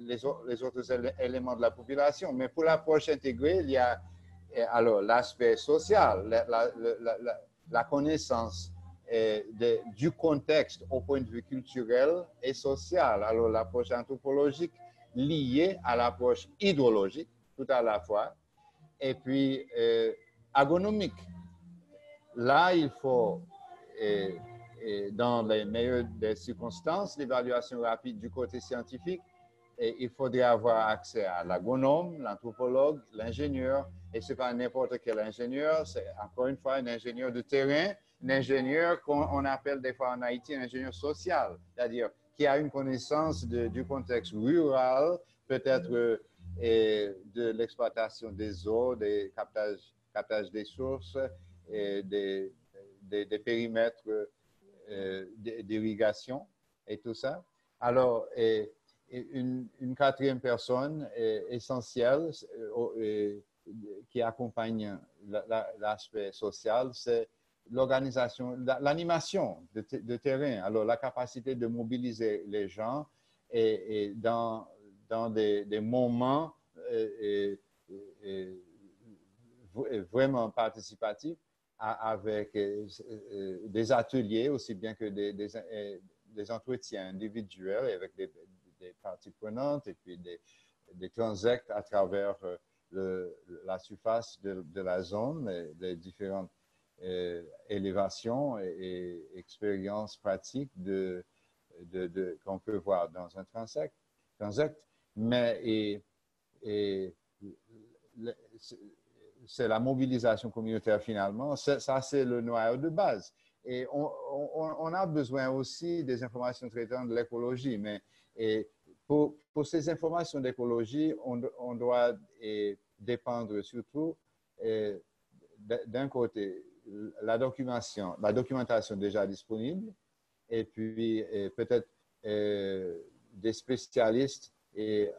les autres éléments de la population. Mais pour l'approche intégrée, il y a alors l'aspect social, la connaissance du contexte au point de vue culturel et social. Alors l'approche anthropologique liée à l'approche hydrologique, tout à la fois, et puis agronomique. Là, il faut, dans les meilleures des circonstances, l'évaluation rapide du côté scientifique, et il faudrait avoir accès à l'agronome, l'anthropologue, l'ingénieur, et ce n'est pas n'importe quel ingénieur, c'est encore une fois un ingénieur de terrain, un ingénieur qu'on appelle des fois en Haïti un ingénieur social, c'est-à-dire qui a une connaissance du contexte rural, peut-être de l'exploitation des eaux, des captages des sources, et des périmètres d'irrigation et tout ça. Alors, une quatrième personne essentielle qui accompagne l'aspect social, c'est l'organisation, l'animation de terrain. Alors, la capacité de mobiliser les gens et dans des moments vraiment participatifs avec des ateliers aussi bien que des entretiens individuels avec des parties prenantes et puis des transects à travers la surface de la zone, les différentes élévations et expériences pratiques qu'on peut voir dans un transect. Mais c'est la mobilisation communautaire finalement, ça c'est le noyau de base. Et on a besoin aussi des informations traitant de l'écologie, mais pour ces informations d'écologie, on doit dépendre surtout d'un côté la documentation déjà disponible, et puis peut-être des spécialistes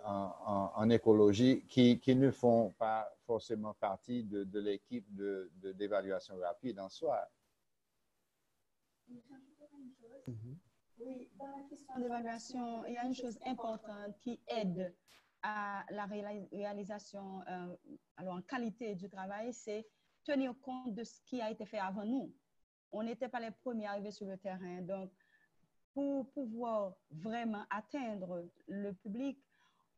en écologie qui ne font pas forcément partie de l'équipe d'évaluation rapide en soi. Oui, dans la question d'évaluation, il y a une chose importante qui aide à la réalisation, alors en qualité du travail, c'est tenir compte de ce qui a été fait avant nous. On n'était pas les premiers arrivés sur le terrain. Donc, pour pouvoir vraiment atteindre le public,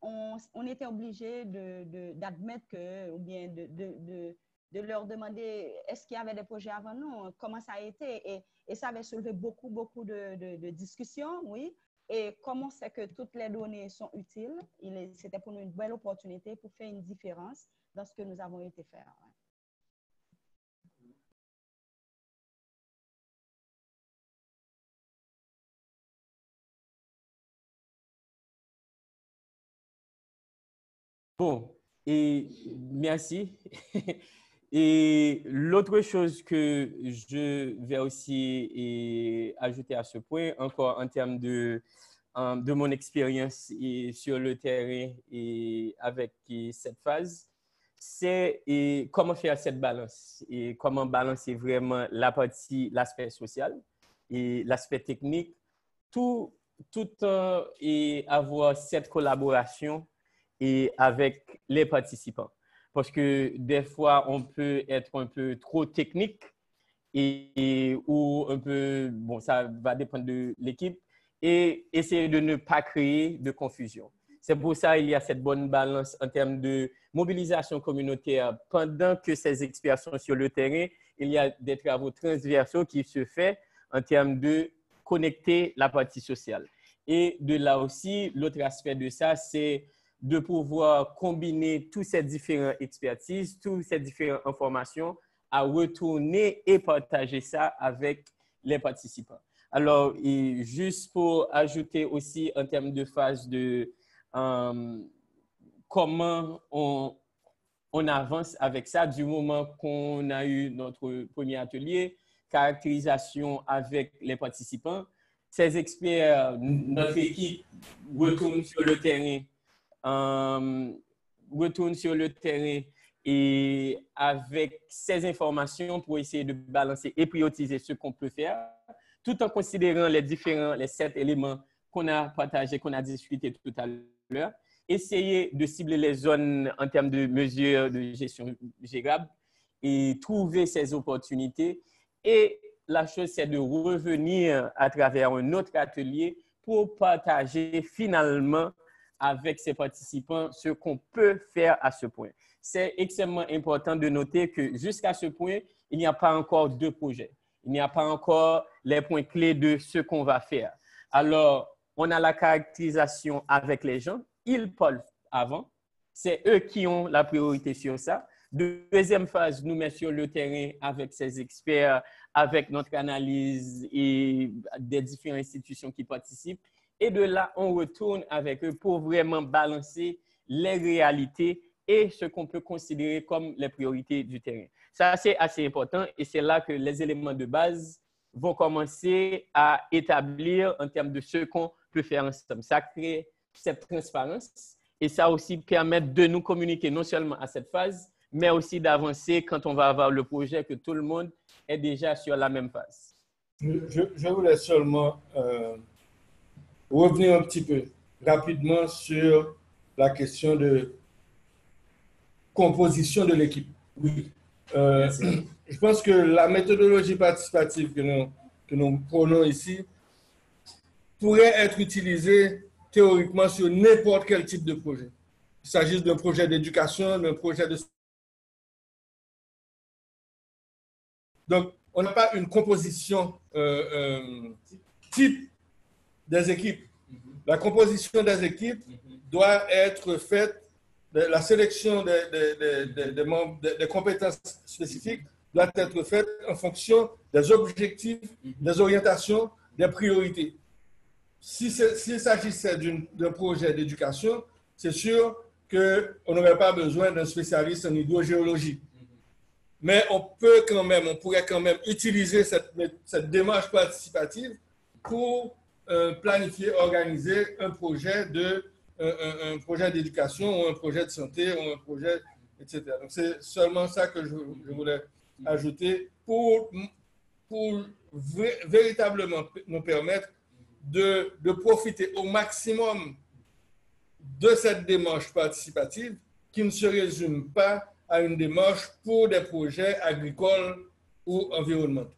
on était obligé d'admettre que, ou bien de leur demander est-ce qu'il y avait des projets avant nous, comment ça a été. Et ça avait soulevé beaucoup de discussions, oui. Et comme on sait que toutes les données sont utiles, c'était pour nous une belle opportunité pour faire une différence dans ce que nous avons été faire. Bon, et merci. Et l'autre chose que je vais aussi ajouter à ce point, encore en termes de mon expérience sur le terrain et avec cette phase, c'est comment faire cette balance et comment balancer vraiment l'aspect social et l'aspect technique, tout et avoir cette collaboration et avec les participants. Parce que des fois, on peut être un peu trop technique ou un peu, bon, ça va dépendre de l'équipe, et essayer de ne pas créer de confusion. C'est pour ça qu'il y a cette bonne balance en termes de mobilisation communautaire. Pendant que ces experts sont sur le terrain, il y a des travaux transversaux qui se font en termes de connecter la partie sociale. Et de là aussi, l'autre aspect de ça, c'est de pouvoir combiner toutes ces différentes expertises, toutes ces différentes informations, à retourner et partager ça avec les participants. Alors, et juste pour ajouter aussi en termes de phase de comment on avance avec ça du moment qu'on a eu notre premier atelier, caractérisation avec les participants. Ces experts, notre équipe retourne sur le terrain et avec ces informations pour essayer de balancer et prioriser ce qu'on peut faire, tout en considérant les 7 éléments qu'on a partagés, qu'on a discuté tout à l'heure. Essayer de cibler les zones en termes de mesures de gestion gérable et trouver ces opportunités. Et la chose, c'est de revenir à travers un autre atelier pour partager finalement avec ses participants ce qu'on peut faire à ce point. C'est extrêmement important de noter que jusqu'à ce point, il n'y a pas encore de projet. Il n'y a pas encore les points clés de ce qu'on va faire. Alors, on a la caractérisation avec les gens. Ils parlent avant. C'est eux qui ont la priorité sur ça. Deuxième phase, nous mettons sur le terrain avec ces experts, avec notre analyse et des différentes institutions qui participent. Et de là, on retourne avec eux pour vraiment balancer les réalités et ce qu'on peut considérer comme les priorités du terrain. Ça, c'est assez important et c'est là que les éléments de base vont commencer à établir en termes de ce qu'on peut faire ensemble. Ça crée cette transparence et ça aussi permet de nous communiquer non seulement à cette phase, mais aussi d'avancer quand on va avoir le projet, que tout le monde est déjà sur la même phase. Je voulais seulement revenir un petit peu rapidement sur la question de composition de l'équipe. Oui. Je pense que la méthodologie participative que nous prenons ici pourrait être utilisée théoriquement sur n'importe quel type de projet. Il s'agisse d'un projet d'éducation, d'un projet de... Donc, on n'a pas une composition type des équipes. La composition des équipes doit être faite, la sélection des membres, des compétences spécifiques doit être faite en fonction des objectifs, des orientations, des priorités. S'il s'agissait d'un projet d'éducation, c'est sûr qu'on n'aurait pas besoin d'un spécialiste en hydrogéologie. Mais on pourrait quand même utiliser cette démarche participative pour planifier, organiser un projet d'éducation ou un projet de santé ou un projet, etc. Donc, c'est seulement ça que je voulais ajouter pour véritablement nous permettre de profiter au maximum de cette démarche participative qui ne se résume pas à une démarche pour des projets agricoles ou environnementaux?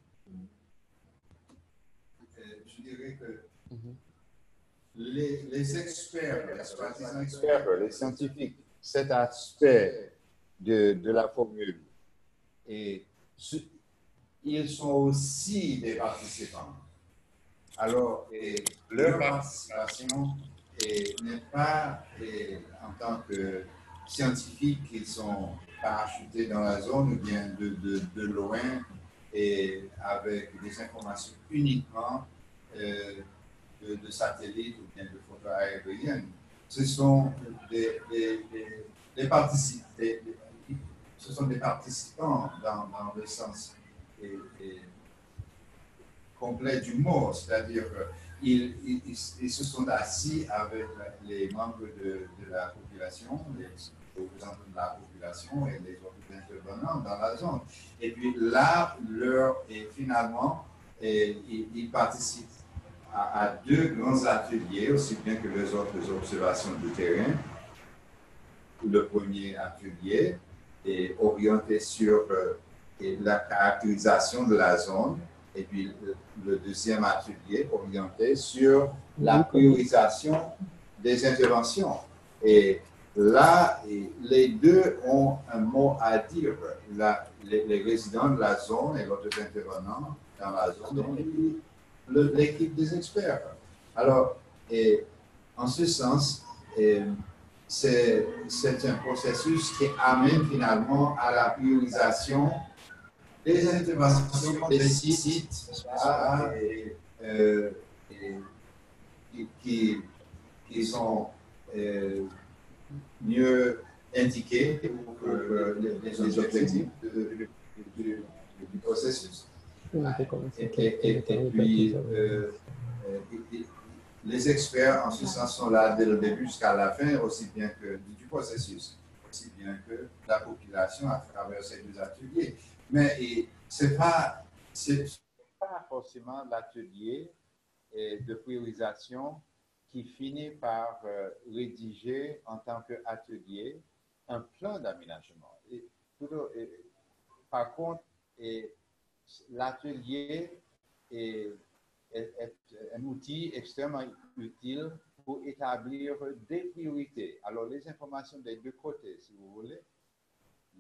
Je dirais que les experts, les scientifiques, cet aspect de la formule, et ils sont aussi des participants. Alors, leur participation n'est pas en tant que scientifiques, ils sont parachutés dans la zone ou bien de loin et avec des informations uniquement de satellites ou bien de photos aériennes. Ce sont des participants dans le sens complet du mot, c'est-à-dire qu'ils se sont assis avec les membres de la population, les représentants de la population et les autres intervenants dans la zone. Et puis là, finalement, ils participent à deux grands ateliers, aussi bien que les autres observations du terrain. Le premier atelier est orienté sur la caractérisation de la zone, et puis le deuxième atelier orienté sur la priorisation des interventions. Et là, les deux ont un mot à dire, les résidents de la zone et l'autre intervenant dans la zone, et puis l'équipe des experts. Alors, en ce sens, c'est un processus qui amène finalement à la priorisation des interventions des sites qui sont mieux indiqués pour les objectifs du processus. Et puis, les experts, en ce sens, sont là dès le début jusqu'à la fin, aussi bien que du processus, aussi bien que la population à travers ces deux ateliers. Mais ce n'est pas forcément l'atelier de priorisation qui finit par rédiger en tant qu'atelier un plan d'aménagement. Par contre, l'atelier est un outil extrêmement utile pour établir des priorités. Alors, les informations des deux côtés, si vous voulez,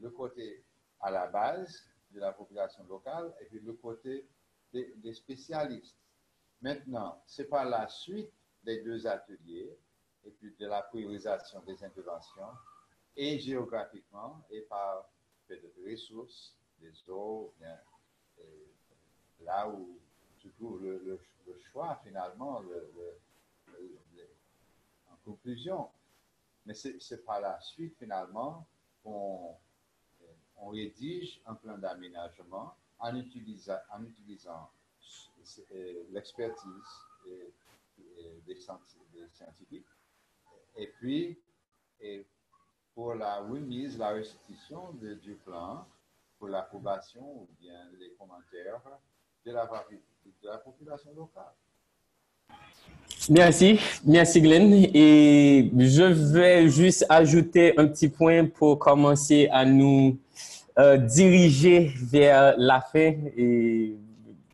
le côté à la base de la population locale et puis le côté des spécialistes. Maintenant, c'est par la suite des deux ateliers et puis de la priorisation des interventions et géographiquement et par des ressources, des eaux, bien, là où se trouve le choix finalement, en conclusion. Mais c'est par la suite finalement qu'on rédige un plan d'aménagement en utilisant l'expertise des scientifiques. Et puis, pour la remise, la restitution du plan, pour l'approbation ou bien les commentaires de la population locale. Merci Glenn. Et je vais juste ajouter un petit point pour commencer à nous diriger vers la fin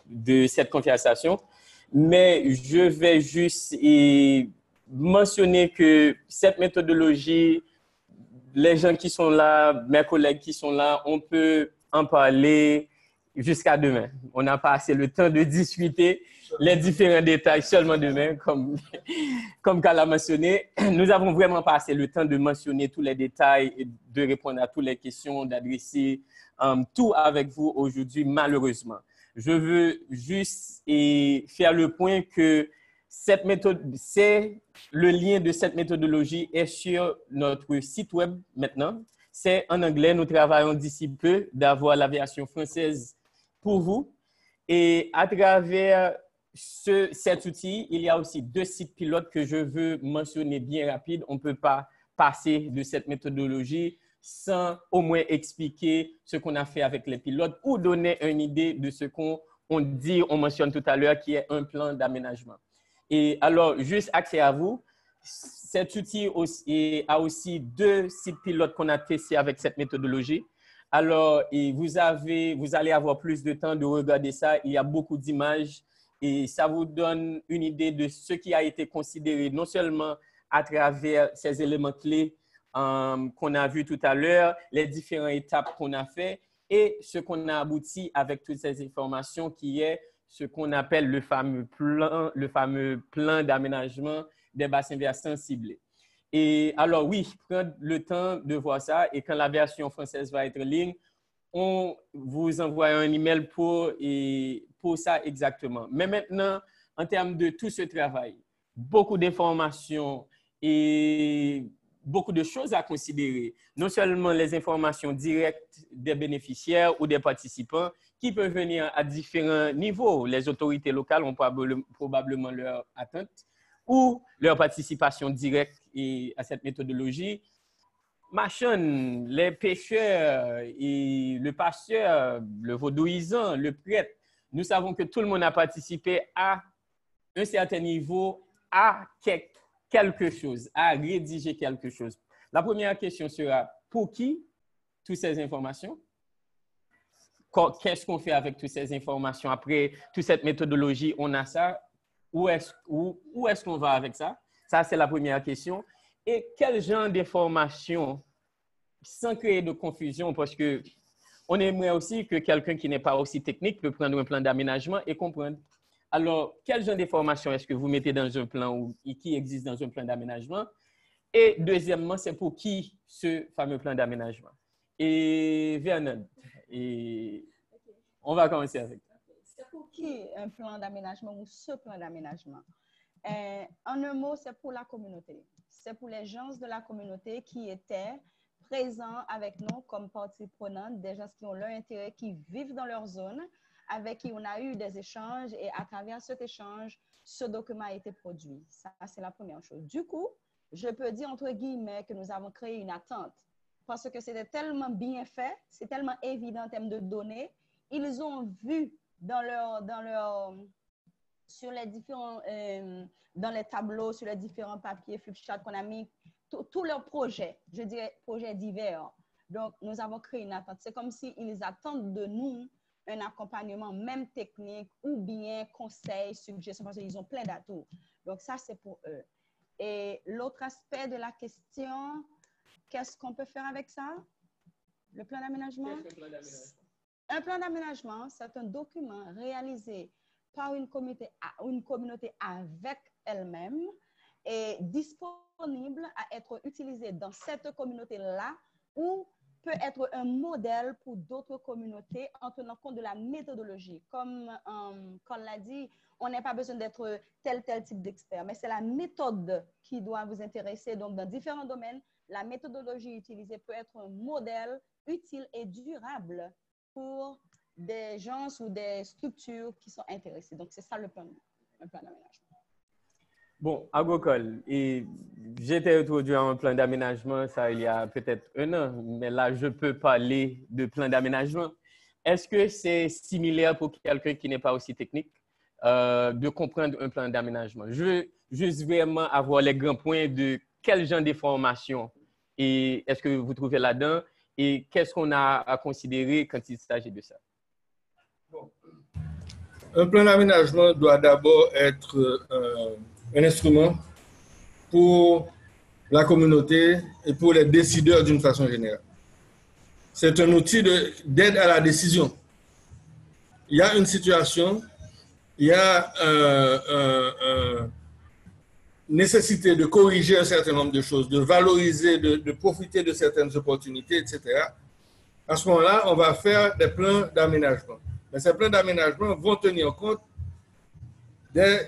de cette conversation. Mais je vais juste mentionner que cette méthodologie, les gens qui sont là, mes collègues qui sont là, on peut en parler jusqu'à demain. On n'a pas assez le temps de discuter les différents détails seulement demain, comme Carl a mentionné. Nous n'avons vraiment pas assez le temps de mentionner tous les détails, et de répondre à toutes les questions, d'adresser tout avec vous aujourd'hui, malheureusement. Je veux juste faire le point que cette méthode, le lien de cette méthodologie est sur notre site web maintenant. C'est en anglais, nous travaillons d'ici peu d'avoir la version française pour vous. Et à travers cet outil, il y a aussi 2 sites pilotes que je veux mentionner bien rapide. On ne peut pas passer de cette méthodologie sans au moins expliquer ce qu'on a fait avec les pilotes ou donner une idée de ce qu'on mentionne tout à l'heure, qui est un plan d'aménagement. Et alors, juste accès à vous, cet outil a aussi 2 sites pilotes qu'on a testés avec cette méthodologie. Alors, vous allez avoir plus de temps de regarder ça. Il y a beaucoup d'images et ça vous donne une idée de ce qui a été considéré non seulement à travers ces éléments clés qu'on a vus tout à l'heure, les différentes étapes qu'on a fait et ce qu'on a abouti avec toutes ces informations qui est ce qu'on appelle le fameux plan d'aménagement des bassins versants ciblés. Et alors oui, prendre le temps de voir ça et quand la version française va être en ligne, on vous envoie un email pour ça exactement. Mais maintenant, en termes de tout ce travail, beaucoup d'informations et beaucoup de choses à considérer. Non seulement les informations directes des bénéficiaires ou des participants qui peuvent venir à différents niveaux. Les autorités locales ont probablement leur attente ou leur participation directe à cette méthodologie. Machen, les pêcheurs et le pasteur, le vaudouisant, le prêtre, nous savons que tout le monde a participé à un certain niveau à quelque chose, à rédiger quelque chose. La première question sera, pour qui toutes ces informations? Qu'est-ce qu'on fait avec toutes ces informations? Après toute cette méthodologie, on a ça. Où est-ce qu'on va avec ça? Ça, c'est la première question. Et quel genre d'informations, sans créer de confusion, parce qu'on aimerait aussi que quelqu'un qui n'est pas aussi technique peut prendre un plan d'aménagement et comprendre. Alors, quel genre d'informations est-ce que vous mettez dans un plan ou qui existe dans un plan d'aménagement? Et deuxièmement, c'est pour qui ce fameux plan d'aménagement? Et Vernon, on va commencer avec ça. C'est pour qui un plan d'aménagement ou ce plan d'aménagement? En un mot, c'est pour la communauté. C'est pour les gens de la communauté qui étaient présents avec nous comme partie prenante, des gens qui ont leur intérêt, qui vivent dans leur zone, avec qui on a eu des échanges et à travers cet échange, ce document a été produit. Ça, c'est la première chose. Du coup, je peux dire entre guillemets que nous avons créé une attente parce que c'était tellement bien fait, c'est tellement évident en termes de données. Ils ont vu sur les différents, dans les tableaux, sur les différents papiers, flipchart qu'on a mis, tous leurs projets, je dirais projets divers. Donc, nous avons créé une attente. C'est comme s'ils attendent de nous un accompagnement même technique ou bien conseil, suggestion, parce qu'ils ont plein d'atouts. Donc, ça, c'est pour eux. Et l'autre aspect de la question, qu'est-ce qu'on peut faire avec ça? Le plan d'aménagement? Un plan d'aménagement, c'est un document réalisé par une communauté avec elle-même et disponible à être utilisé dans cette communauté-là ou peut être un modèle pour d'autres communautés en tenant compte de la méthodologie. Comme on l'a dit, on n'a pas besoin d'être tel type d'expert, mais c'est la méthode qui doit vous intéresser. Donc, dans différents domaines, la méthodologie utilisée peut être un modèle utile et durable pour des gens ou des structures qui sont intéressées. Donc, c'est ça un plan d'aménagement. Bon, agricole, et j'étais introduit à un plan d'aménagement, ça il y a peut-être 1 an, mais là, je peux parler de plan d'aménagement. Est-ce que c'est similaire pour quelqu'un qui n'est pas aussi technique de comprendre un plan d'aménagement? Je veux juste vraiment avoir les grands points de quel genre d'informations et est-ce que vous trouvez là-dedans et qu'est-ce qu'on a à considérer quand il s'agit de ça? Bon. Un plan d'aménagement doit d'abord être un instrument pour la communauté et pour les décideurs d'une façon générale. C'est un outil d'aide à la décision. Il y a une situation, il y a nécessité de corriger un certain nombre de choses, de valoriser, de profiter de certaines opportunités, etc. À ce moment-là, on va faire des plans d'aménagement. Mais ces plans d'aménagement vont tenir compte des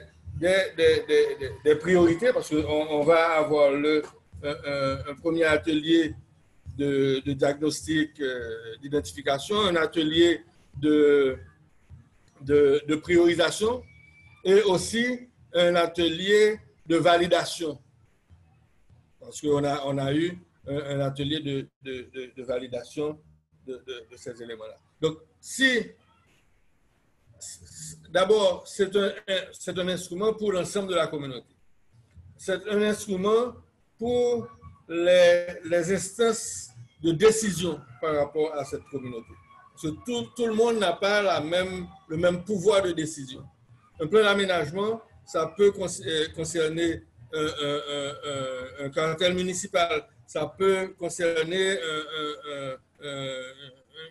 priorités parce qu'on va avoir un premier atelier de diagnostic, d'identification, un atelier de priorisation et aussi un atelier de validation. Parce qu'on a eu un atelier de validation de ces éléments-là. Donc, d'abord, c'est un instrument pour l'ensemble de la communauté. c'est un instrument pour les instances de décision par rapport à cette communauté. Parce que tout le monde n'a pas le même pouvoir de décision. Un plan d'aménagement, ça peut concerner un caractère municipal, ça peut concerner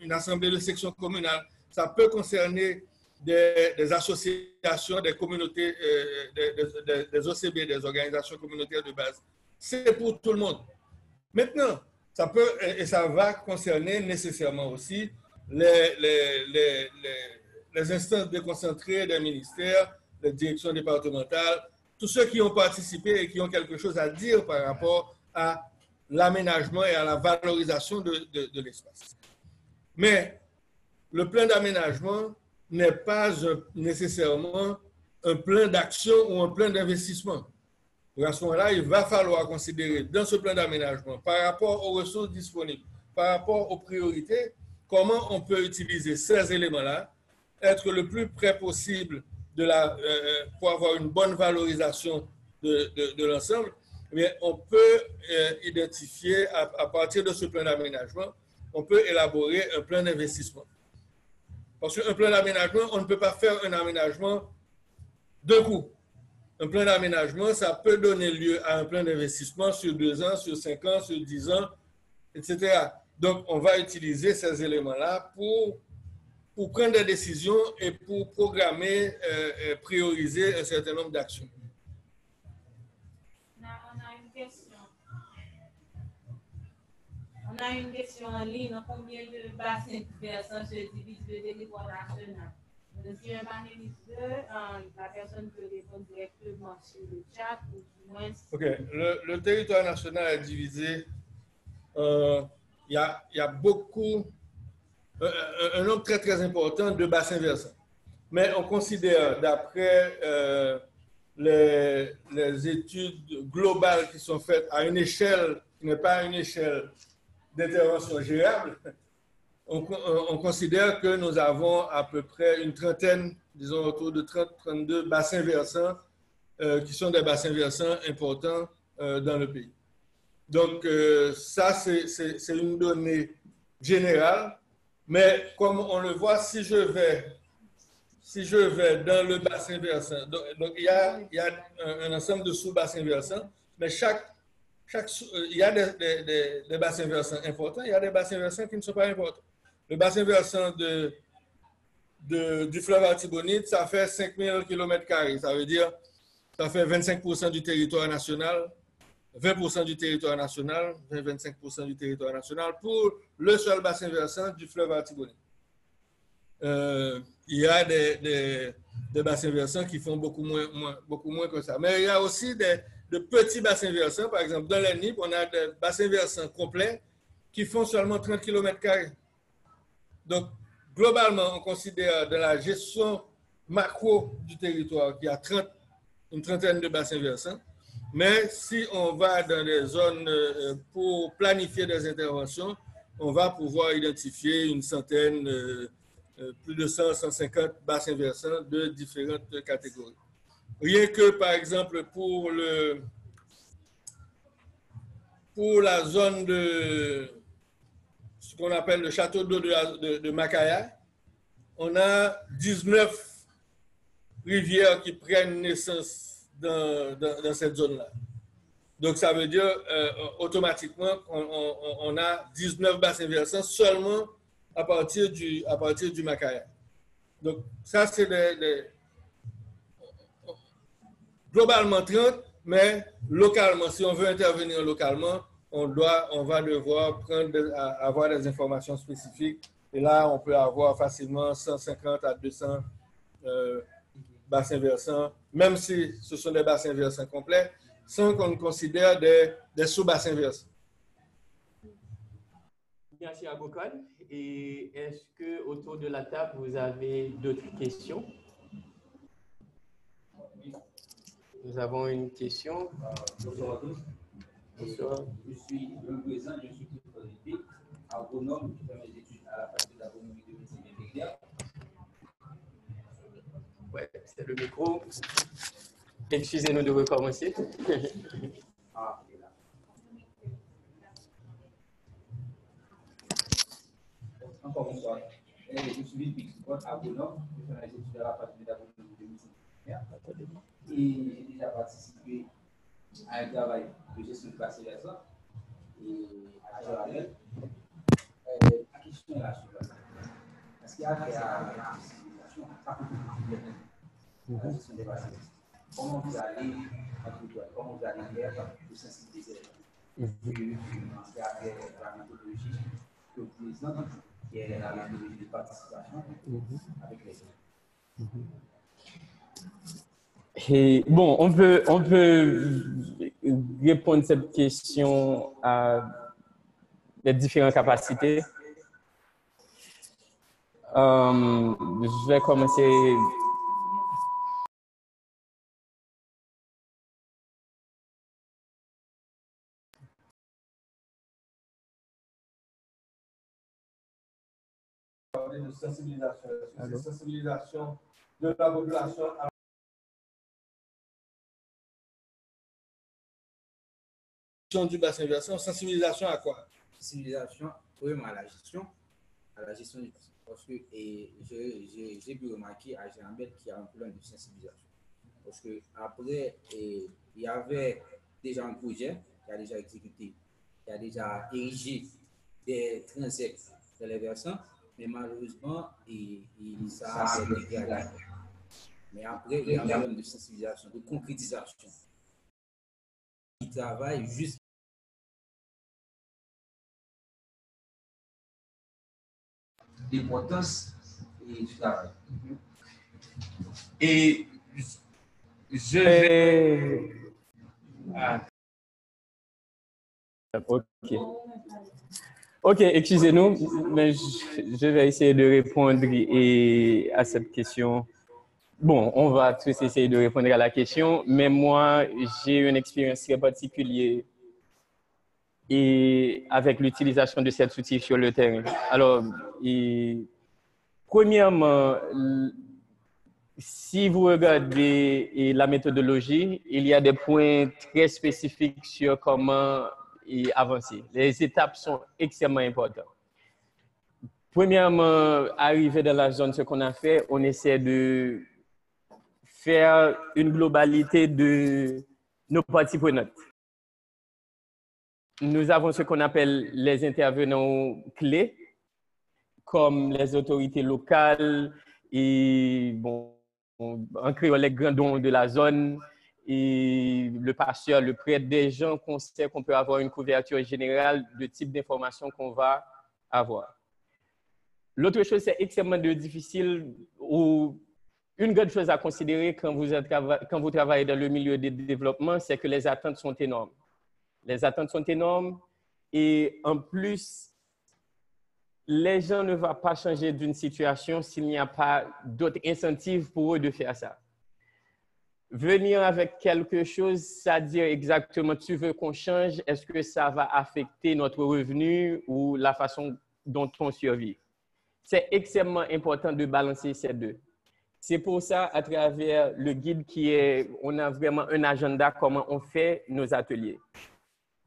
une assemblée de section communale, ça peut concerner des associations, des communautés, des OCB, des organisations communautaires de base. C'est pour tout le monde. Maintenant, ça peut et ça va concerner nécessairement aussi les instances déconcentrées des ministères, les directions départementales, tous ceux qui ont participé et qui ont quelque chose à dire par rapport à l'aménagement et à la valorisation de l'espace. Mais le plan d'aménagement n'est pas nécessairement un plan d'action ou un plan d'investissement. À ce moment-là, il va falloir considérer dans ce plan d'aménagement, par rapport aux ressources disponibles, par rapport aux priorités, comment on peut utiliser ces éléments-là, être le plus près possible pour avoir une bonne valorisation de l'ensemble. Mais on peut identifier, à partir de ce plan d'aménagement, on peut élaborer un plan d'investissement. Parce qu'un plan d'aménagement, on ne peut pas faire un aménagement d'un coup. Un plan d'aménagement, ça peut donner lieu à un plan d'investissement sur 2 ans, sur 5 ans, sur 10 ans, etc. Donc, on va utiliser ces éléments-là pour prendre des décisions et pour programmer, prioriser un certain nombre d'actions. On a une question en ligne. Combien de bassins versants se divisent le territoire national? Si un panéliste, la personne peut répondre directement sur le chat ou du moins. OK. Le territoire national est divisé. Il y a beaucoup, un nombre très, très important de bassins versants. Mais on considère, d'après les études globales qui sont faites à une échelle qui n'est pas une échelle d'intervention gérable, on considère que nous avons à peu près une trentaine, disons autour de 30-32 bassins versants qui sont des bassins versants importants dans le pays. Donc, ça, c'est une donnée générale, mais comme on le voit, si je vais dans le bassin versant, donc il y a un ensemble de sous-bassins versants, mais il y a des bassins versants importants, il y a des bassins versants qui ne sont pas importants. Le bassin versant du fleuve Artibonite, ça fait 5000 km². Ça veut dire ça fait 25% du territoire national, 20% du territoire national, 25% du territoire national pour le seul bassin versant du fleuve Artibonite. Il y a des bassins versants qui font beaucoup moins que ça. Mais il y a aussi de petits bassins versants. Par exemple, dans les NIP, on a des bassins versants complets qui font seulement 30 km². Donc, globalement, on considère de la gestion macro du territoire qu'il y a une trentaine de bassins versants. Mais si on va dans des zones pour planifier des interventions, on va pouvoir identifier une centaine, plus de 100, 150 bassins versants de différentes catégories. Rien que, par exemple, pour la zone de ce qu'on appelle le château d'eau de Macaya, on a 19 rivières qui prennent naissance dans cette zone-là. Donc, ça veut dire automatiquement on a 19 bassins versants seulement à partir du Macaya. Donc, ça, c'est globalement 30, mais localement, si on veut intervenir localement, on va devoir avoir des informations spécifiques. Et là, on peut avoir facilement 150 à 200 bassins versants, même si ce sont des bassins versants complets, sans qu'on considère des sous-bassins versants. Merci à Bokon. Et est-ce que autour de la table, vous avez d'autres questions? Nous avons une question. Bonsoir à tous. Bonsoir. Je suis le président du Institut politique agronome qui fait mes études à la faculté d'agronomie de médecine vétérinaire. Ouais, c'est le micro. Excusez-nous de recommencer. Encore une fois, je suis vite abonnant, je fais les études à la faculté d'agronomie de Mississippi. Et j'ai déjà participé à un travail de gestion de classe récente et à Jordan. La question est la suivante. Est-ce qu'il y a la sensibilisation à la gestion des classes? Comment vous allez faire pour sensibiliser les gens avec la méthodologie que vous présentez, qui est la méthodologie de participation avec les gens? Et bon, on peut répondre à cette question à les différentes capacités. Je vais commencer. De sensibilisation. C'est sensibilisation de la population à du bassin versant. Sensibilisation à quoi? Sensibilisation, vraiment à la gestion du bassin. Parce que j'ai pu remarquer à Jean-Bert qu'il y a un plan de sensibilisation. Parce que après, il y avait déjà un projet qui a déjà exécuté, qui a déjà érigé des transects dans les versants. Mais malheureusement, ça a été dégradé. Mais après, il y a un problème de sensibilisation, de concrétisation. Il travaille juste. L'importance du travail. Et je vais. Ok, excusez-nous, mais je vais essayer de répondre à cette question. Bon, on va tous essayer de répondre à la question, mais moi, j'ai une expérience très particulière avec l'utilisation de cet outil sur le terrain. Alors, premièrement, si vous regardez la méthodologie, il y a des points très spécifiques sur comment avancer. Les étapes sont extrêmement importantes. Premièrement, arriver dans la zone, ce qu'on a fait, on essaie de faire une globalité de nos parties prenantes. Nous avons ce qu'on appelle les intervenants clés, comme les autorités locales et, bon, en créole, les grandons de la zone, et le pasteur, le prêtre, des gens qu'on sait qu'on peut avoir une couverture générale de type d'information qu'on va avoir. L'autre chose, c'est extrêmement difficile ou une grande chose à considérer quand vous travaillez dans le milieu des développements, c'est que les attentes sont énormes. Les attentes sont énormes et en plus, les gens ne vont pas changer d'une situation s'il n'y a pas d'autres incentives pour eux de faire ça. Venir avec quelque chose, c'est-à-dire exactement, tu veux qu'on change, est-ce que ça va affecter notre revenu ou la façon dont on survit? C'est extrêmement important de balancer ces deux. C'est pour ça, à travers le guide on a vraiment un agenda, comment on fait nos ateliers.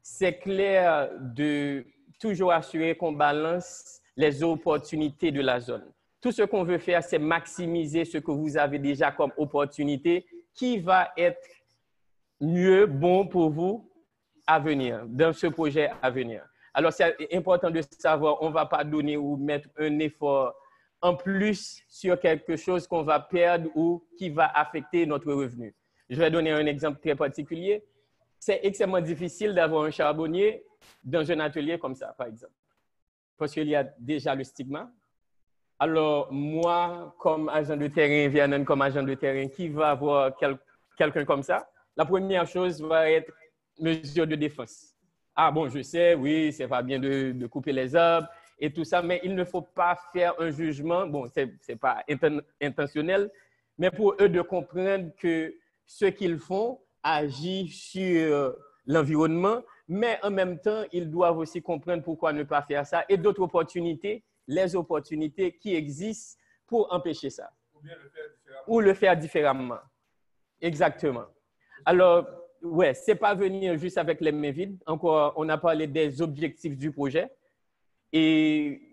C'est clair de toujours assurer qu'on balance les opportunités de la zone. Tout ce qu'on veut faire, c'est maximiser ce que vous avez déjà comme opportunité qui va être mieux, bon pour vous à venir, dans ce projet à venir. Alors, c'est important de savoir, on ne va pas donner ou mettre un effort en plus sur quelque chose qu'on va perdre ou qui va affecter notre revenu. Je vais donner un exemple très particulier. C'est extrêmement difficile d'avoir un charbonnier dans un atelier comme ça, par exemple, parce qu'il y a déjà le stigma. Alors, moi, comme agent de terrain, Vianney comme agent de terrain, qui va avoir quelqu'un comme ça, la première chose va être mesure de défense. Ah bon, je sais, oui, c'est pas bien de couper les arbres et tout ça, mais il ne faut pas faire un jugement, bon, c'est pas intentionnel, mais pour eux de comprendre que ce qu'ils font agit sur l'environnement, mais en même temps, ils doivent aussi comprendre pourquoi ne pas faire ça et d'autres opportunités, les opportunités qui existent pour empêcher ça. Ou bien le faire différemment. Ou le faire différemment. Exactement. Alors, ouais, c'est pas venir juste avec les mains vides. Encore, on a parlé des objectifs du projet. Et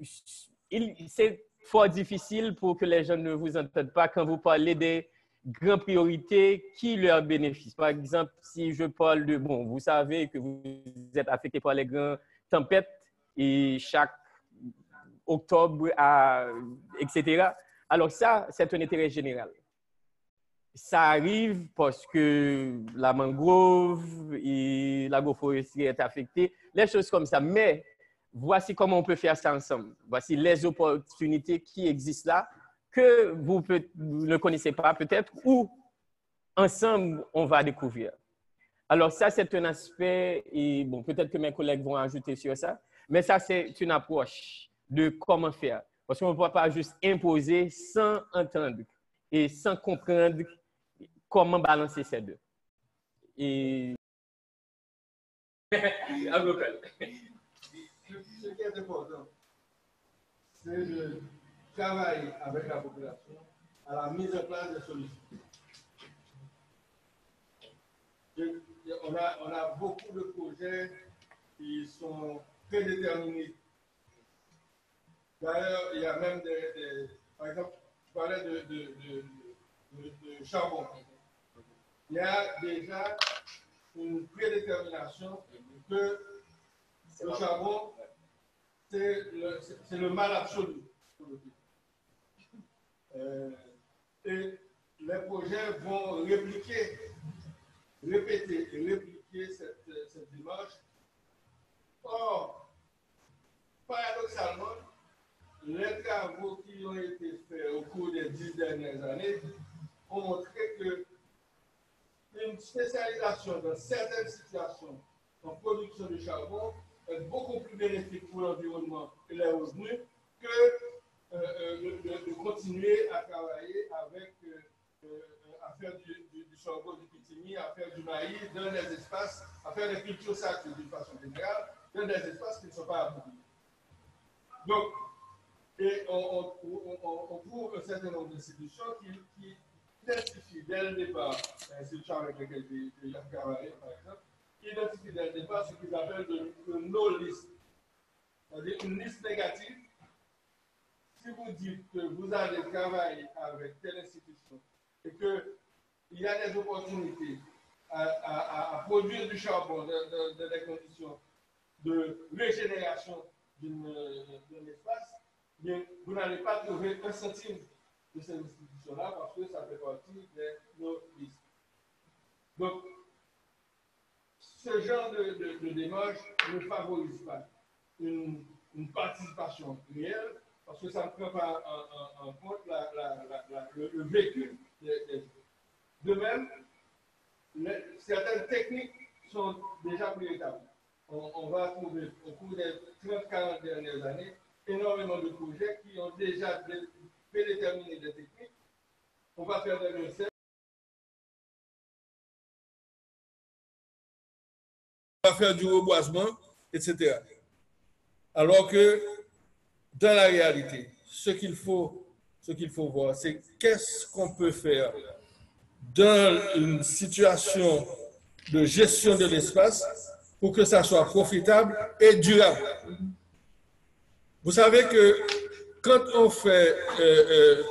c'est fort difficile pour que les gens ne vous entendent pas quand vous parlez des grandes priorités qui leur bénéficient. Par exemple, si je parle de, bon, vous savez que vous êtes affecté par les grandes tempêtes et chaque octobre, etc. Alors ça, c'est un intérêt général. Ça arrive parce que la mangrove et l'agroforesterie est affectée, les choses comme ça. Mais voici comment on peut faire ça ensemble. Voici les opportunités qui existent là, que vous ne connaissez pas peut-être, ou ensemble, on va découvrir. Alors ça, c'est un aspect, et bon, peut-être que mes collègues vont ajouter sur ça, mais ça, c'est une approche de comment faire. Parce qu'on ne peut pas juste imposer sans entendre et sans comprendre comment balancer ces deux. Et... Ce qui est important, c'est de travailler avec la population à la mise en place des solutions. On a beaucoup de projets qui sont prédéterminés. D'ailleurs, il y a même par exemple, je parlais de charbon. Il y a déjà une prédétermination que le charbon, c'est le mal absolu. Et les projets vont répéter cette démarche. Or, paradoxalement, les travaux qui ont été faits au cours des 10 dernières années ont montré que une spécialisation dans certaines situations en production de charbon est beaucoup plus bénéfique pour l'environnement et les revenus que de continuer à travailler avec, à faire du sorgho, du pitimi, à faire du maïs dans des espaces, à faire des cultures sacrées d'une façon générale, dans des espaces qui ne sont pas appropriés. Donc, et on trouve un certain nombre d'institutions qui identifient dès le départ, l'institution avec laquelle j'ai travaillé par exemple, qui identifient dès le départ ce qu'ils appellent de no-list, c'est-à-dire une liste négative. Si vous dites que vous allez travailler avec telle institution et qu'il y a des opportunités à produire du charbon dans des conditions de régénération d'un espace, bien, vous n'allez pas trouver un centime de cette institution-là parce que ça fait partie de nos listes. Donc, ce genre de démarche ne favorise pas une participation réelle parce que ça ne prend pas en compte le vécu des gens. De même, certaines techniques sont déjà préétablies. On va trouver au cours des 30-40 dernières années énormément de projets qui ont déjà prédéterminé des techniques. On va faire des recettes. On va faire du reboisement, etc. Alors que dans la réalité, ce qu'il faut voir, c'est qu'est-ce qu'on peut faire dans une situation de gestion de l'espace pour que ça soit profitable et durable. Vous savez que quand on fait,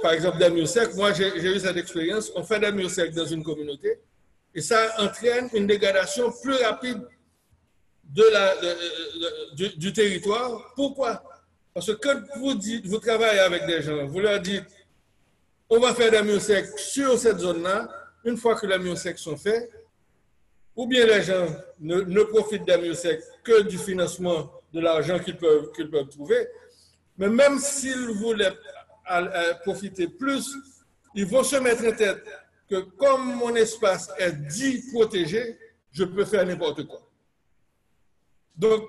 par exemple, des murs secs, moi j'ai eu cette expérience, on fait des murs secs dans une communauté et ça entraîne une dégradation plus rapide du territoire. Pourquoi? Parce que quand vous travaillez avec des gens, vous leur dites, on va faire des murs secs sur cette zone-là, une fois que les murs secs sont faits, ou bien les gens ne profitent des murs secs que du financement de l'argent qu'ils peuvent trouver, mais même s'ils voulaient profiter plus, ils vont se mettre en tête que comme mon espace est dit protégé, je peux faire n'importe quoi. Donc,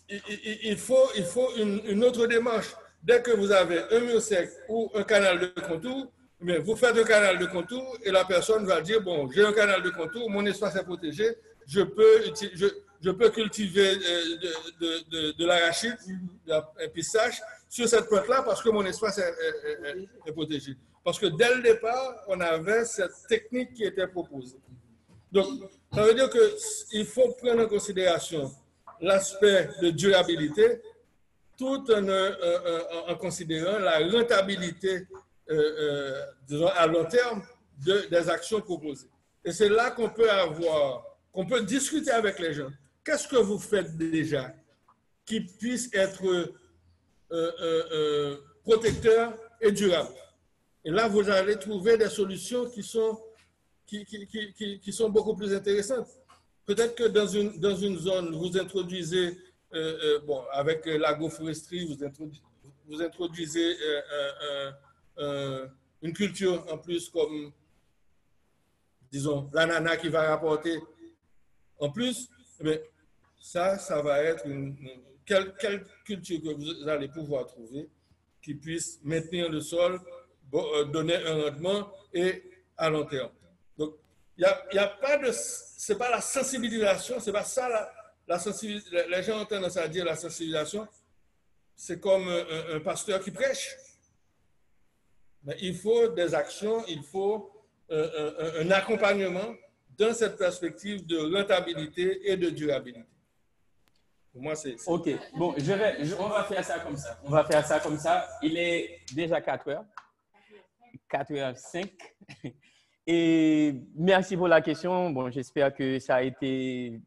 il faut une autre démarche. Dès que vous avez un mur sec ou un canal de contour, mais vous faites un canal de contour et la personne va dire, bon, j'ai un canal de contour, mon espace est protégé, je peux cultiver de l'arachide, un pistache, sur cette plante-là parce que mon espace est protégé. Parce que dès le départ, on avait cette technique qui était proposée. Donc, ça veut dire qu'il faut prendre en considération l'aspect de durabilité tout en considérant la rentabilité, disons, à long terme des actions proposées. Et c'est là qu'on peut discuter avec les gens. Qu'est-ce que vous faites déjà qui puisse être protecteur et durable? Et là, vous allez trouver des solutions qui sont beaucoup plus intéressantes. Peut-être que dans une zone, vous introduisez, bon, avec l'agroforesterie, vous introduisez une culture en plus comme, disons, l'ananas qui va rapporter en plus. Mais ça va être quelle culture que vous allez pouvoir trouver qui puisse maintenir le sol, donner un rendement et à long terme. Donc, il y a pas de, c'est pas la sensibilisation, c'est pas ça la sensibilisation. Les gens ont tendance à dire la sensibilisation, c'est comme un pasteur qui prêche. Mais il faut des actions, il faut un accompagnement dans cette perspective de rentabilité et de durabilité. Pour moi, c'est... OK. Bon, on va faire ça comme ça. On va faire ça comme ça. Il est déjà 4 heures. 4h05. Et merci pour la question. Bon, j'espère que ça a été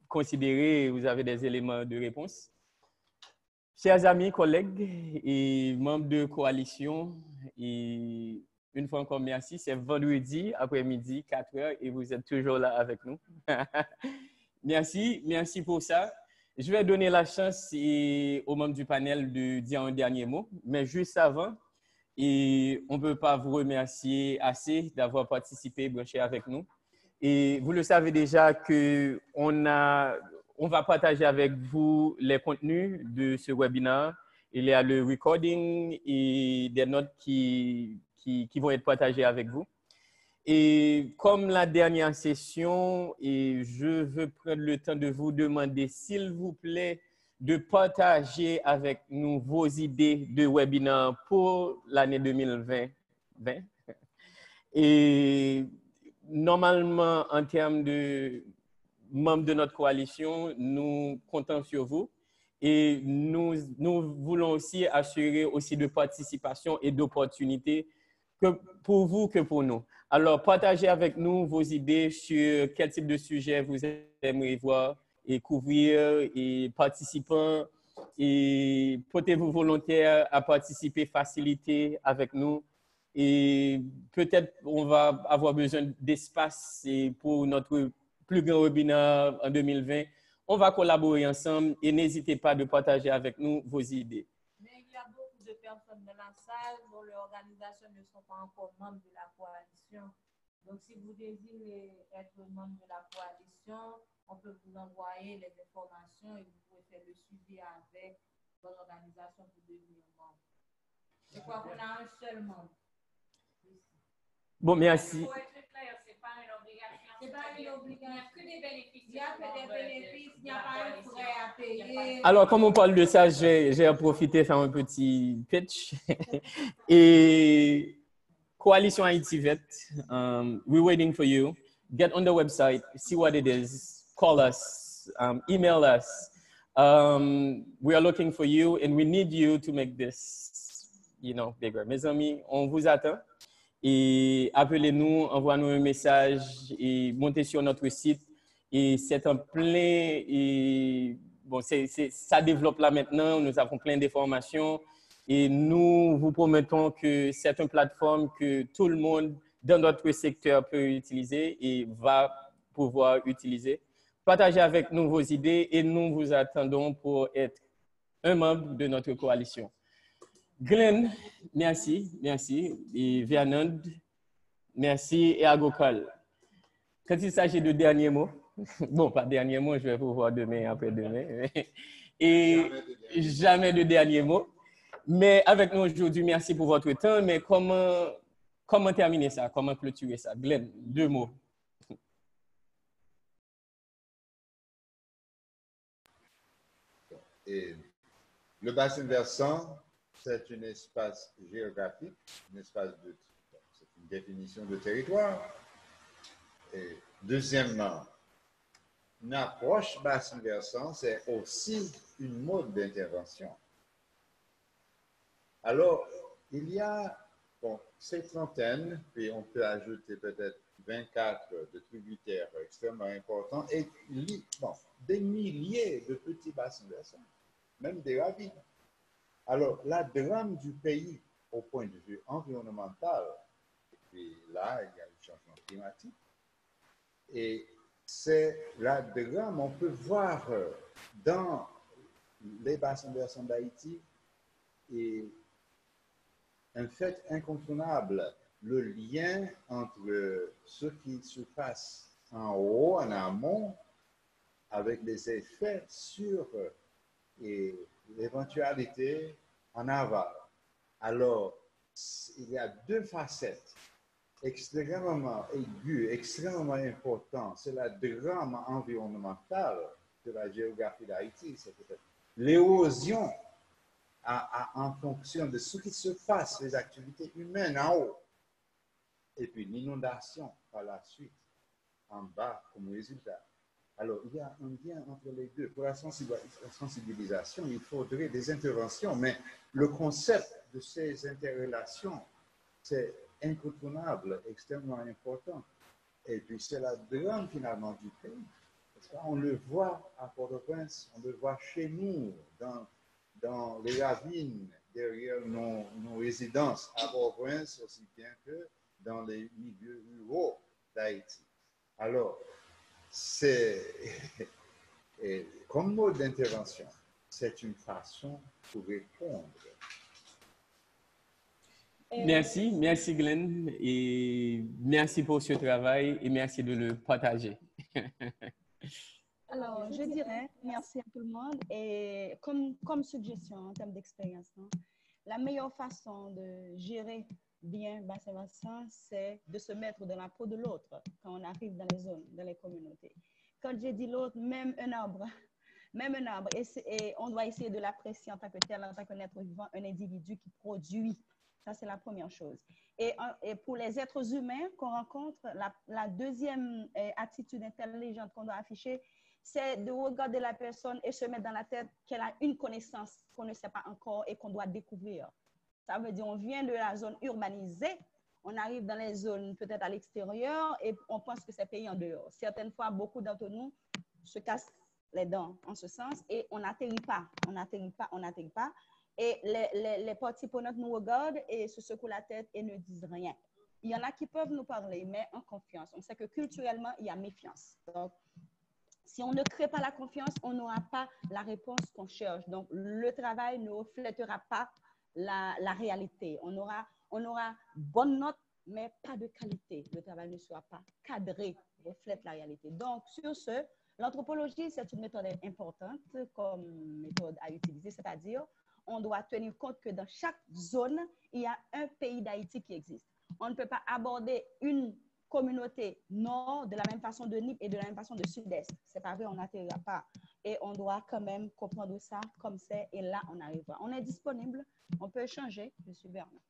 considéré et vous avez des éléments de réponse. Chers amis, collègues et membres de coalition, et une fois encore, merci. C'est vendredi après-midi, 4h, et vous êtes toujours là avec nous. Merci pour ça. Je vais donner la chance aux membres du panel de dire un dernier mot, mais juste avant, et on ne peut pas vous remercier assez d'avoir participé, branché avec nous. Et vous le savez déjà qu'on va partager avec vous les contenus de ce webinaire. Il y a le recording et des notes qui vont être partagées avec vous. Et comme la dernière session, et je veux prendre le temps de vous demander, s'il vous plaît, de partager avec nous vos idées de webinaire pour l'année 2020. Et normalement, en termes de membres de notre coalition, nous comptons sur vous et nous voulons aussi assurer aussi de participation et d'opportunités pour vous que pour nous. Alors, partagez avec nous vos idées sur quel type de sujet vous aimeriez voir et couvrir, et participants, et portez-vous volontaire à participer, faciliter avec nous. Et peut-être on va avoir besoin d'espace pour notre plus grand webinaire en 2020. On va collaborer ensemble et n'hésitez pas de partager avec nous vos idées. Mais il y a beaucoup de personnes dans la salle dont les organisations ne sont pas encore membres de la coalition. Donc, si vous désirez être membre de la coalition, on peut vous envoyer les informations et vous pouvez faire le suivi avec votre organisation pour devenir membre. Je crois qu'on a un seul membre. Bon, merci. Il faut être clair, ce n'est pas une obligation. Ce n'est pas une obligation. Il n'y a que des bénéfices. Il n'y a que des bénéfices. Il n'y a pas un frais à payer. Alors, comme on parle de ça, j'ai profité de faire un petit pitch. Et Coalition Haïti Vet, we're waiting for you. Get on the website, see what it is, call us, email us. We are looking for you and we need you to make this, bigger. Mes amis, on vous attend. Et appelez-nous, envoyez-nous un message et montez sur notre site. Et c'est en plein, et bon, ça développe là maintenant, nous avons plein d'informations et nous vous promettons que c'est une plateforme que tout le monde dans notre secteur peut utiliser et va pouvoir utiliser. Partagez avec nous vos idées et nous vous attendons pour être un membre de notre coalition. Glenn, merci. Et Vianand, merci. Et Agokal. Quand il s'agit de derniers mots, bon, pas dernier mot, je vais vous voir demain, après-demain. Et jamais de dernier mot. Mais avec nous aujourd'hui, merci pour votre temps. Mais comment terminer ça? Comment clôturer ça? Glenn, 2 mots. Et le bassin versant, c'est un espace géographique, c'est une définition de territoire. Et Deuxièmement, une approche bassin versant, c'est aussi une mode d'intervention. Alors, il y a ces trentaines, puis on peut ajouter peut-être 24 de tributaires extrêmement importants et des milliers de petits bassins versants, même des ravines. Alors, la drame du pays au point de vue environnemental, et puis là, il y a le changement climatique, et c'est la drame, on peut voir dans les bassins versants d'Haïti et un fait incontournable, le lien entre ce qui se passe en haut, en amont, avec les effets sur l'éventualité en aval. Alors, il y a deux facettes extrêmement aiguës, extrêmement importantes. C'est la drame environnementale de la géographie d'Haïti, c'est peut-être l'érosion en fonction de ce qui se passe, les activités humaines en haut, et puis l'inondation par la suite, en bas comme résultat. Alors, il y a un lien entre les deux. Pour la sensibilisation, il faudrait des interventions, mais le concept de ces interrelations, c'est incontournable, extrêmement important. Et puis, c'est la drame finalement du pays. On le voit à Port-au-Prince, on le voit chez nous, dans les ravines, derrière nos résidences à Port-au-Prince, aussi bien que dans les milieux ruraux d'Haïti. Alors, comme mode d'intervention, c'est une façon pour répondre. Merci Glenn, et merci pour ce travail et merci de le partager. Alors, je dirais merci à tout le monde et comme suggestion en termes d'expérience, la meilleure façon de gérer bien bassin versant, c'est de se mettre dans la peau de l'autre quand on arrive dans les zones, dans les communautés. Quand j'ai dit l'autre, même un arbre, et on doit essayer de l'apprécier en tant que tel, en tant qu'un être vivant, un individu qui produit. Ça, c'est la première chose. Et pour les êtres humains qu'on rencontre, la deuxième attitude intelligente qu'on doit afficher, c'est de regarder la personne et se mettre dans la tête qu'elle a une connaissance qu'on ne sait pas encore et qu'on doit découvrir. Ça veut dire on vient de la zone urbanisée, on arrive dans les zones peut-être à l'extérieur et on pense que c'est pays en dehors. Certaines fois, beaucoup d'entre nous se cassent les dents en ce sens et on n'atterrit pas. Et les parties prenantes nous regardent et se secouent la tête et ne disent rien. Il y en a qui peuvent nous parler, mais en confiance. On sait que culturellement, il y a méfiance. Donc, si on ne crée pas la confiance, on n'aura pas la réponse qu'on cherche. Donc, le travail ne reflètera pas la réalité. On aura bonne note, mais pas de qualité. Le travail ne sera pas cadré, reflète la réalité. Donc, sur ce, l'anthropologie, c'est une méthode importante comme méthode à utiliser, c'est-à-dire on doit tenir compte que dans chaque zone, il y a un pays d'Haïti qui existe. On ne peut pas aborder une communauté nord de la même façon de NIP et de la même façon de sud-est. C'est pas vrai, on n'atterrira pas. Et on doit quand même comprendre ça comme c'est, et là, on arrivera. On est disponible, on peut échanger. Je suis Vernon.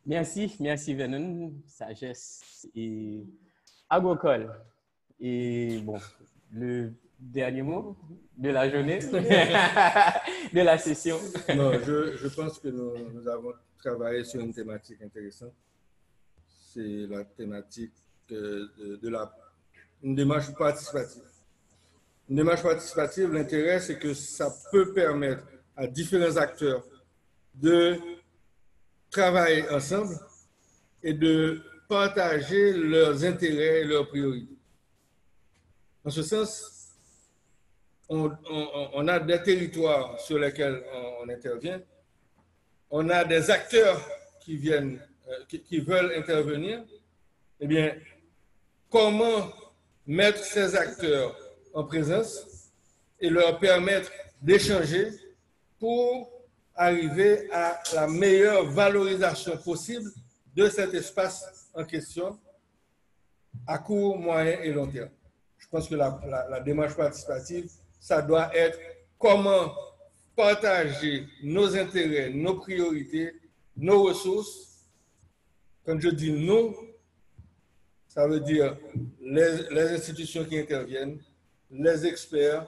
Merci Vernon, sagesse et agricole. Et bon, le dernier mot de la journée, de la session. Non, je pense que nous avons travaillé sur une thématique intéressante. C'est la thématique une démarche participative. Une démarche participative, l'intérêt, c'est que ça peut permettre à différents acteurs de travailler ensemble et de partager leurs intérêts et leurs priorités. En ce sens, on a des territoires sur lesquels on intervient, on a des acteurs qui viennent, qui veulent intervenir. Eh bien, comment mettre ces acteurs en présence et leur permettre d'échanger pour arriver à la meilleure valorisation possible de cet espace en question à court, moyen et long terme. Je pense que la démarche participative, ça doit être comment partager nos intérêts, nos priorités, nos ressources. Quand je dis nous, Ça veut dire les institutions qui interviennent, les experts,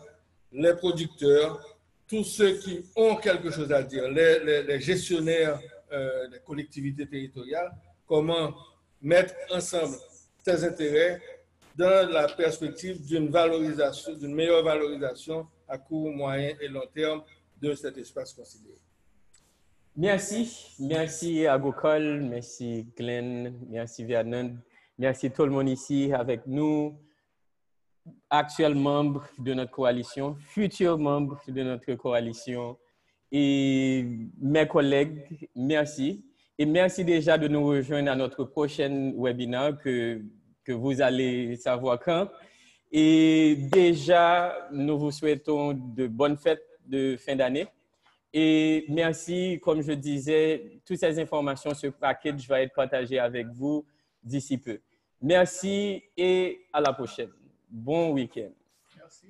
les producteurs, tous ceux qui ont quelque chose à dire, les gestionnaires des collectivités territoriales, comment mettre ensemble ces intérêts dans la perspective d'une valorisation, d'une meilleure valorisation à court, moyen et long terme de cet espace considéré. Merci. Merci à Gokul, merci Glenn, merci Vianand, merci tout le monde ici avec nous, actuels membres de notre coalition, futurs membres de notre coalition et mes collègues, merci. Et merci déjà de nous rejoindre à notre prochain webinaire que vous allez savoir quand. Et déjà, nous vous souhaitons de bonnes fêtes de fin d'année. Et merci, comme je disais, toutes ces informations, ce package va être partagé avec vous d'ici peu. Merci et à la prochaine. Bon week-end. Merci.